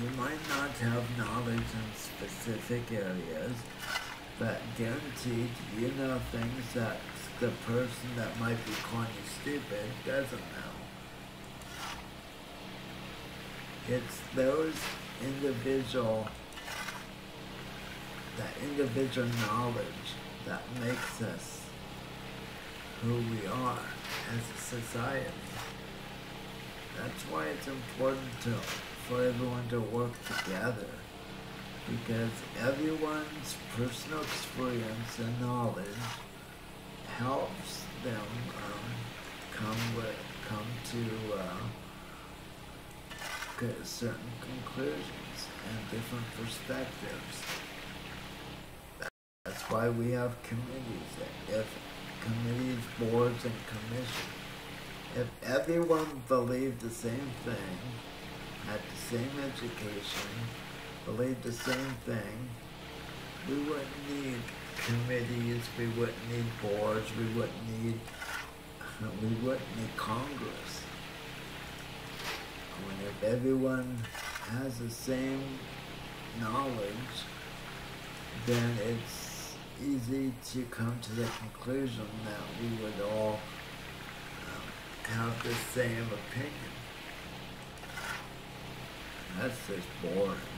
You might not have knowledge in specific areas, but guaranteed you know things that the person that might be calling you stupid doesn't know. It's those individual knowledge that makes us who we are as a society. That's why it's important for everyone to work together, because everyone's personal experience and knowledge helps them come to certain conclusions and different perspectives. That's why we have committees, boards, and commissions. If everyone believed the same thing, had the same education, believed the same thing, we wouldn't need committees, we wouldn't need boards, we wouldn't need Congress. If everyone has the same knowledge, then it's easy to come to the conclusion that we would all have the same opinion. That's just boring.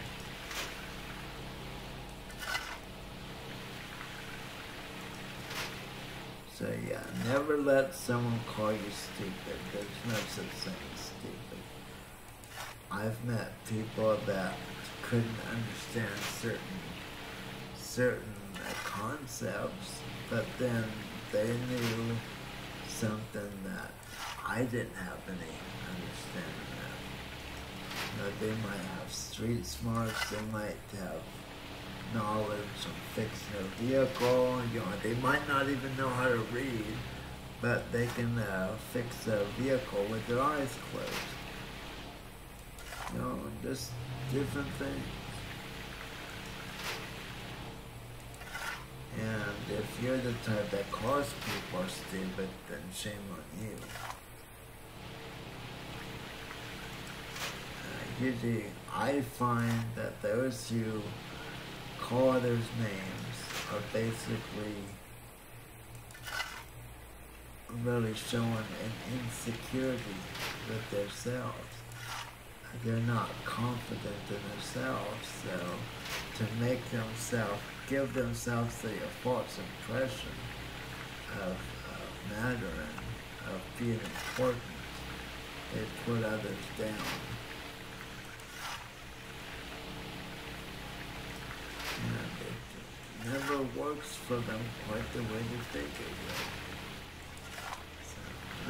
So yeah, never let someone call you stupid. There's no such thing as stupid. I've met people that couldn't understand certain concepts, but then they knew something that I didn't have any understanding of. They might have street smarts, they might have knowledge on fixing a vehicle, they might not even know how to read, but they can fix a vehicle with their eyes closed. Just different things. And if you're the type that calls people stupid, then shame on you. Usually, I find that those who call others names are basically really showing an insecurity with themselves. They're not confident in themselves, so to give themselves the false impression of mattering, of being important, they put others down. And it never works for them quite the way they think it will. So,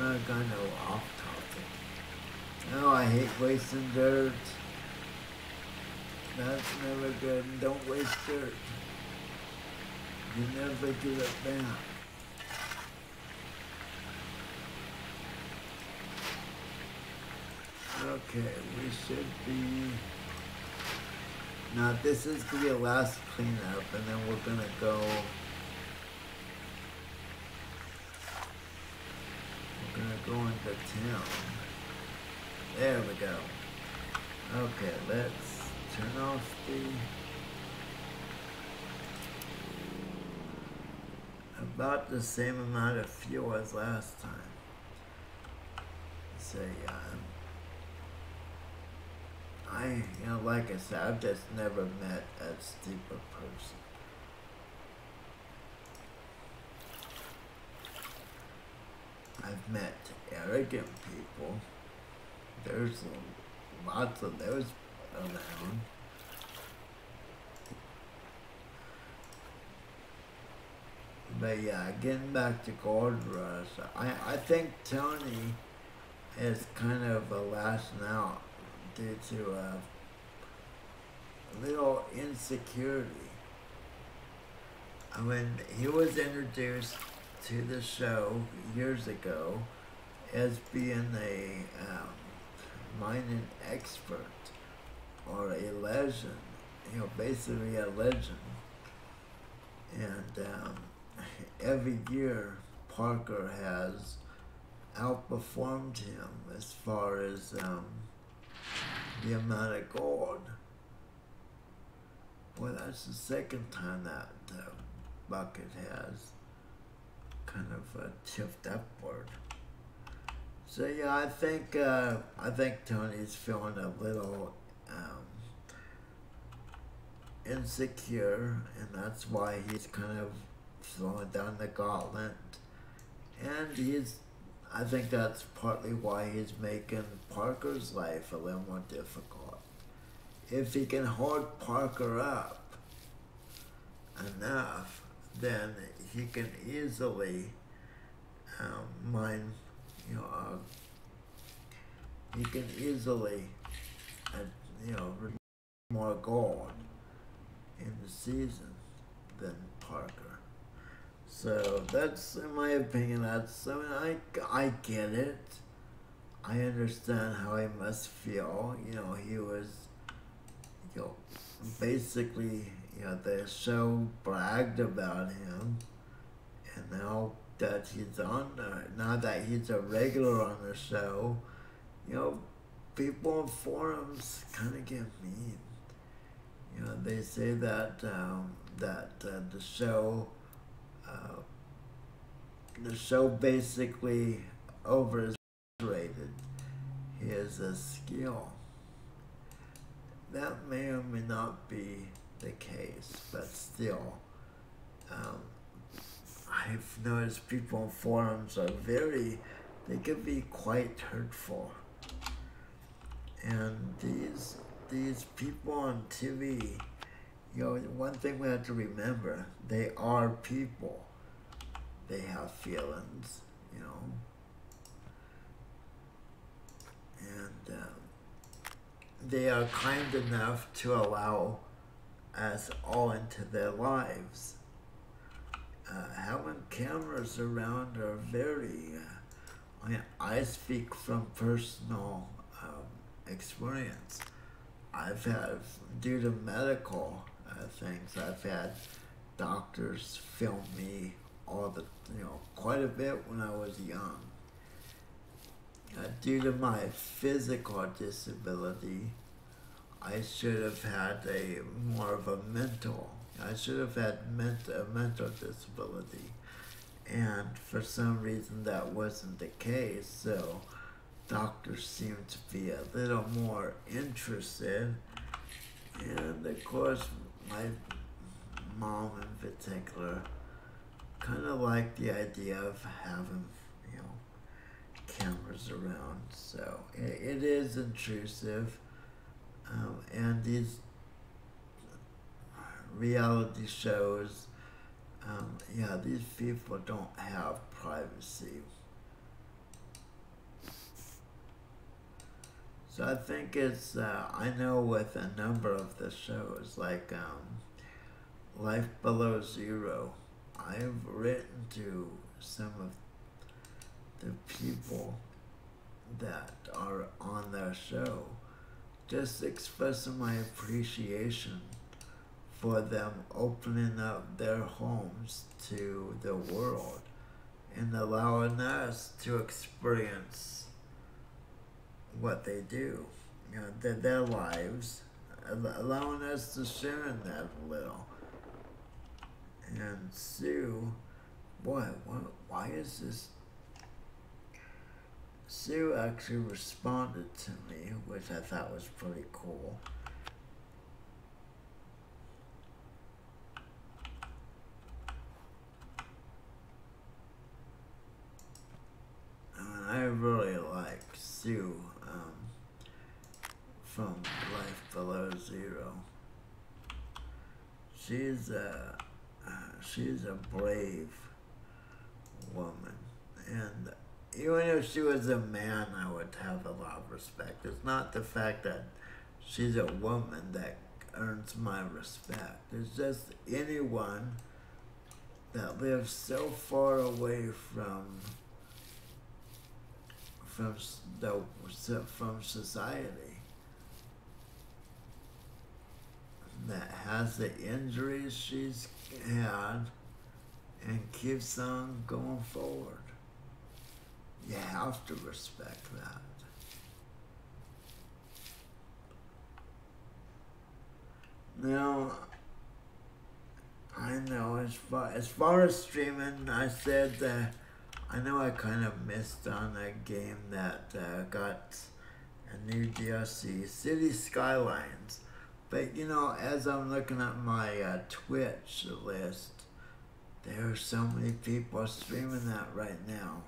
I got no off topic. Oh, I hate wasting dirt. That's never good. And don't waste dirt. You never get it back. Okay, we should be... Now this is going to be a last cleanup, and then we're going to go... We're going to go into town. There we go. Okay, let's turn off the about the same amount of fuel as last time. So yeah, like I said, I've just never met a stupid person. I've met arrogant people. There's lots of those around. But yeah, getting back to Gold Rush, I think Tony is kind of lashing out due to a little insecurity. I mean, he was introduced to the show years ago as being a mining expert or a legend, basically a legend. And every year, Parker has outperformed him as far as the amount of gold. Well, that's the second time that bucket has kind of tipped upward. So yeah, I think Tony's feeling a little insecure, and that's why he's kind of throwing down the gauntlet. And I think that's partly why he's making Parker's life a little more difficult. If he can hold Parker up enough, then he can easily mine, he can easily, release more gold in the season than Parker. So that's, in my opinion, I get it. I understand how he must feel. He was, basically, the show bragged about him, and now that now that he's a regular on the show, people in forums kind of get mean. They say that the show basically overrated his skill. That may or may not be the case, but still, I've noticed people in forums they can be quite hurtful. And these people on TV, one thing we have to remember, they are people. They have feelings, and they are kind enough to allow us all into their lives. Having cameras around are very, I speak from personal experience. I've had, due to medical things, I've had doctors film me quite a bit when I was young. Due to my physical disability, I should have had I should have had a mental disability. And for some reason that wasn't the case, so doctors seem to be a little more interested. And of course, my mom in particular kind of liked the idea of having, cameras around. So it is intrusive. And these reality shows, these people don't have privacy. So I think it's, I know with a number of the shows, like Life Below Zero, I've written to some of the people that are on their show, just expressing my appreciation for them opening up their homes to the world and allowing us to experience what they do, their lives, allowing us to share in that a little. And Sue, boy, why is this? Sue actually responded to me, which I thought was pretty cool. I really like Sue from Life Below Zero. She's a brave woman, and even if she was a man, I would have a lot of respect. It's not the fact that she's a woman that earns my respect. It's just anyone that lives so far away from society, that has the injuries she's had and keeps on going forward. You have to respect that. Now, I know as far as streaming, I said that I know I kind of missed on a game that got a new DLC, City Skylines. But as I'm looking at my Twitch list, there are so many people streaming that right now.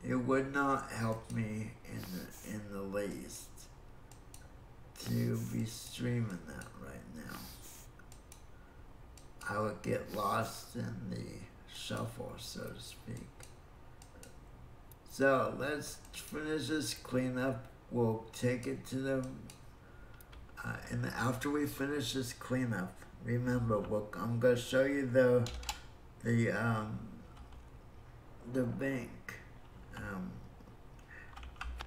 It would not help me in the least to be streaming that right now. I would get lost in the shuffle, so to speak. So let's finish this cleanup. We'll take it to the and after we finish this cleanup, remember, I'm gonna show you the bank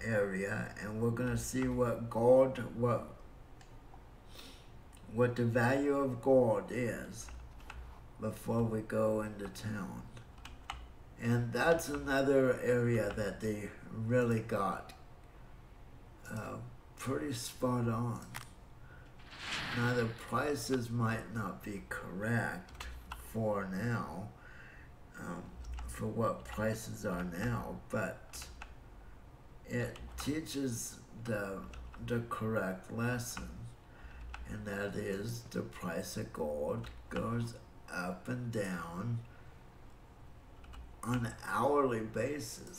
area, and we're gonna see what the value of gold is before we go into town. And that's another area that they really got pretty spot on. Now the prices might not be correct for now, for what prices are now, but it teaches the correct lesson, and that is the price of gold goes up and down on an hourly basis.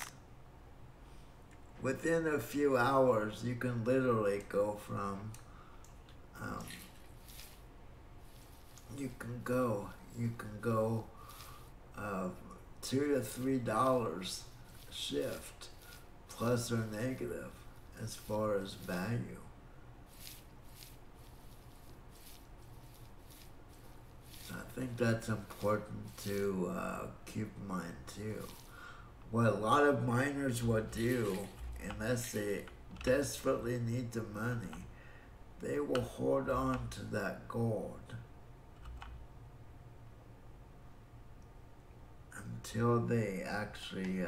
Within a few hours, you can literally go from you can go $2 to $3 shift, plus or negative, as far as value. So I think that's important to keep in mind too. What a lot of miners will do, unless they desperately need the money, they will hold on to that gold until they actually,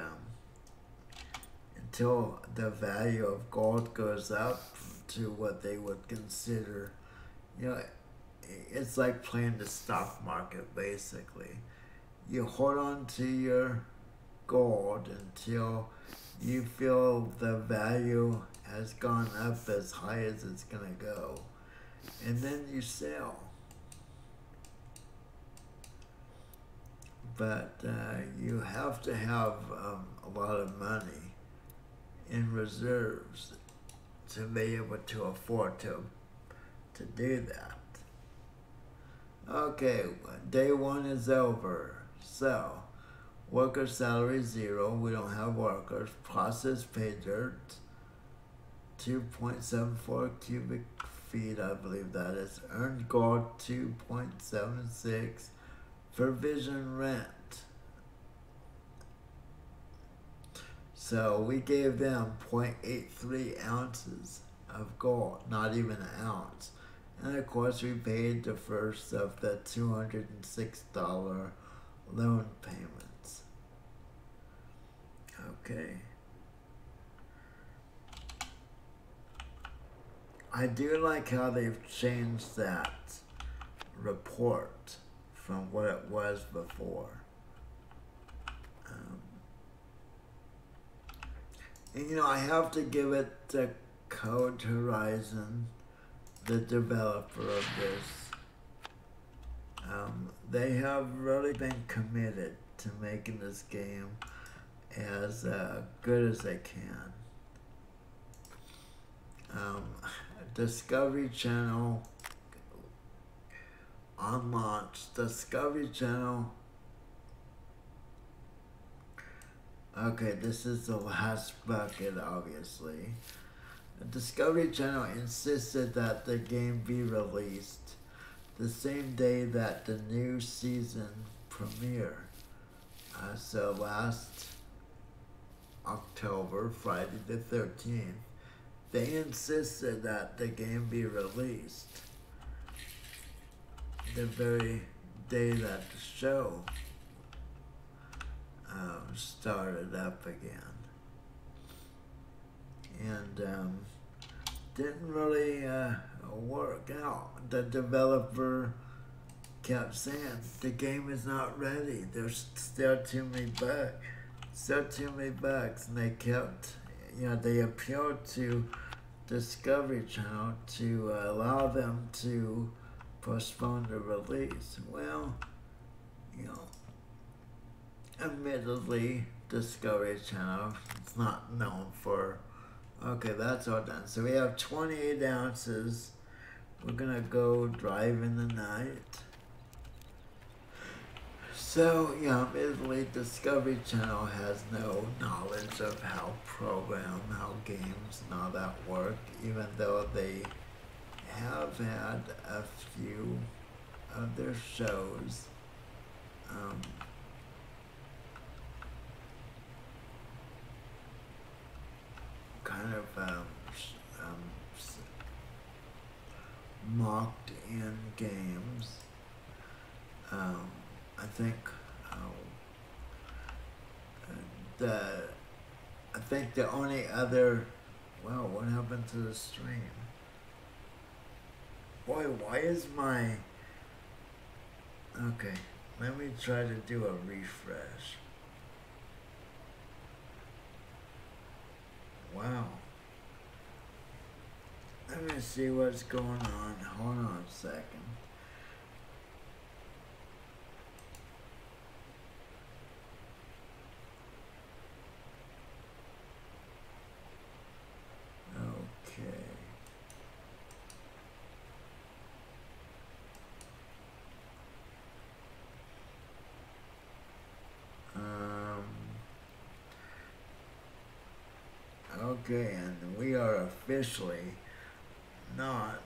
until the value of gold goes up to what they would consider, it's like playing the stock market basically. You hold on to your gold until you feel the value has gone up as high as it's gonna go, and then you sell. But you have to have a lot of money in reserves to be able to afford to do that. Okay, day one is over. So, worker salary 0, we don't have workers. Process pay dirt, 2.74 cubic feet, I believe that is. Earned gold, 2.76. Provision rent. So we gave them 0.83 ounces of gold, not even an ounce. And of course we paid the first of the $206 loan payments. Okay. I do like how they've changed that report from what it was before. Um, and you know, I have to give it to Code Horizon, the developer of this. They have really been committed to making this game as good as they can. Discovery Channel on launch. Discovery Channel. Okay, this is the last bucket, obviously. Discovery Channel insisted that the game be released the same day that the new season premiere. So last October, Friday the 13th, they insisted that the game be released the very day that the show started up again. And didn't really work out. The developer kept saying the game is not ready. There's still too many bugs, and they kept, they appealed to Discovery Channel to allow them to postpone the release. Well, admittedly, Discovery Channel is not known for. Okay, that's all done. So we have 28 ounces. We're gonna go drive in the night. So, admittedly, Discovery Channel has no knowledge of how games and all that work, even though they have had a few of their shows kind of mocked in games. I think the only other. Wow, what happened to the stream? Boy, why is my. Okay, let me try to do a refresh. Wow. Let me see what's going on. Hold on a second. Okay. Okay, and we are officially not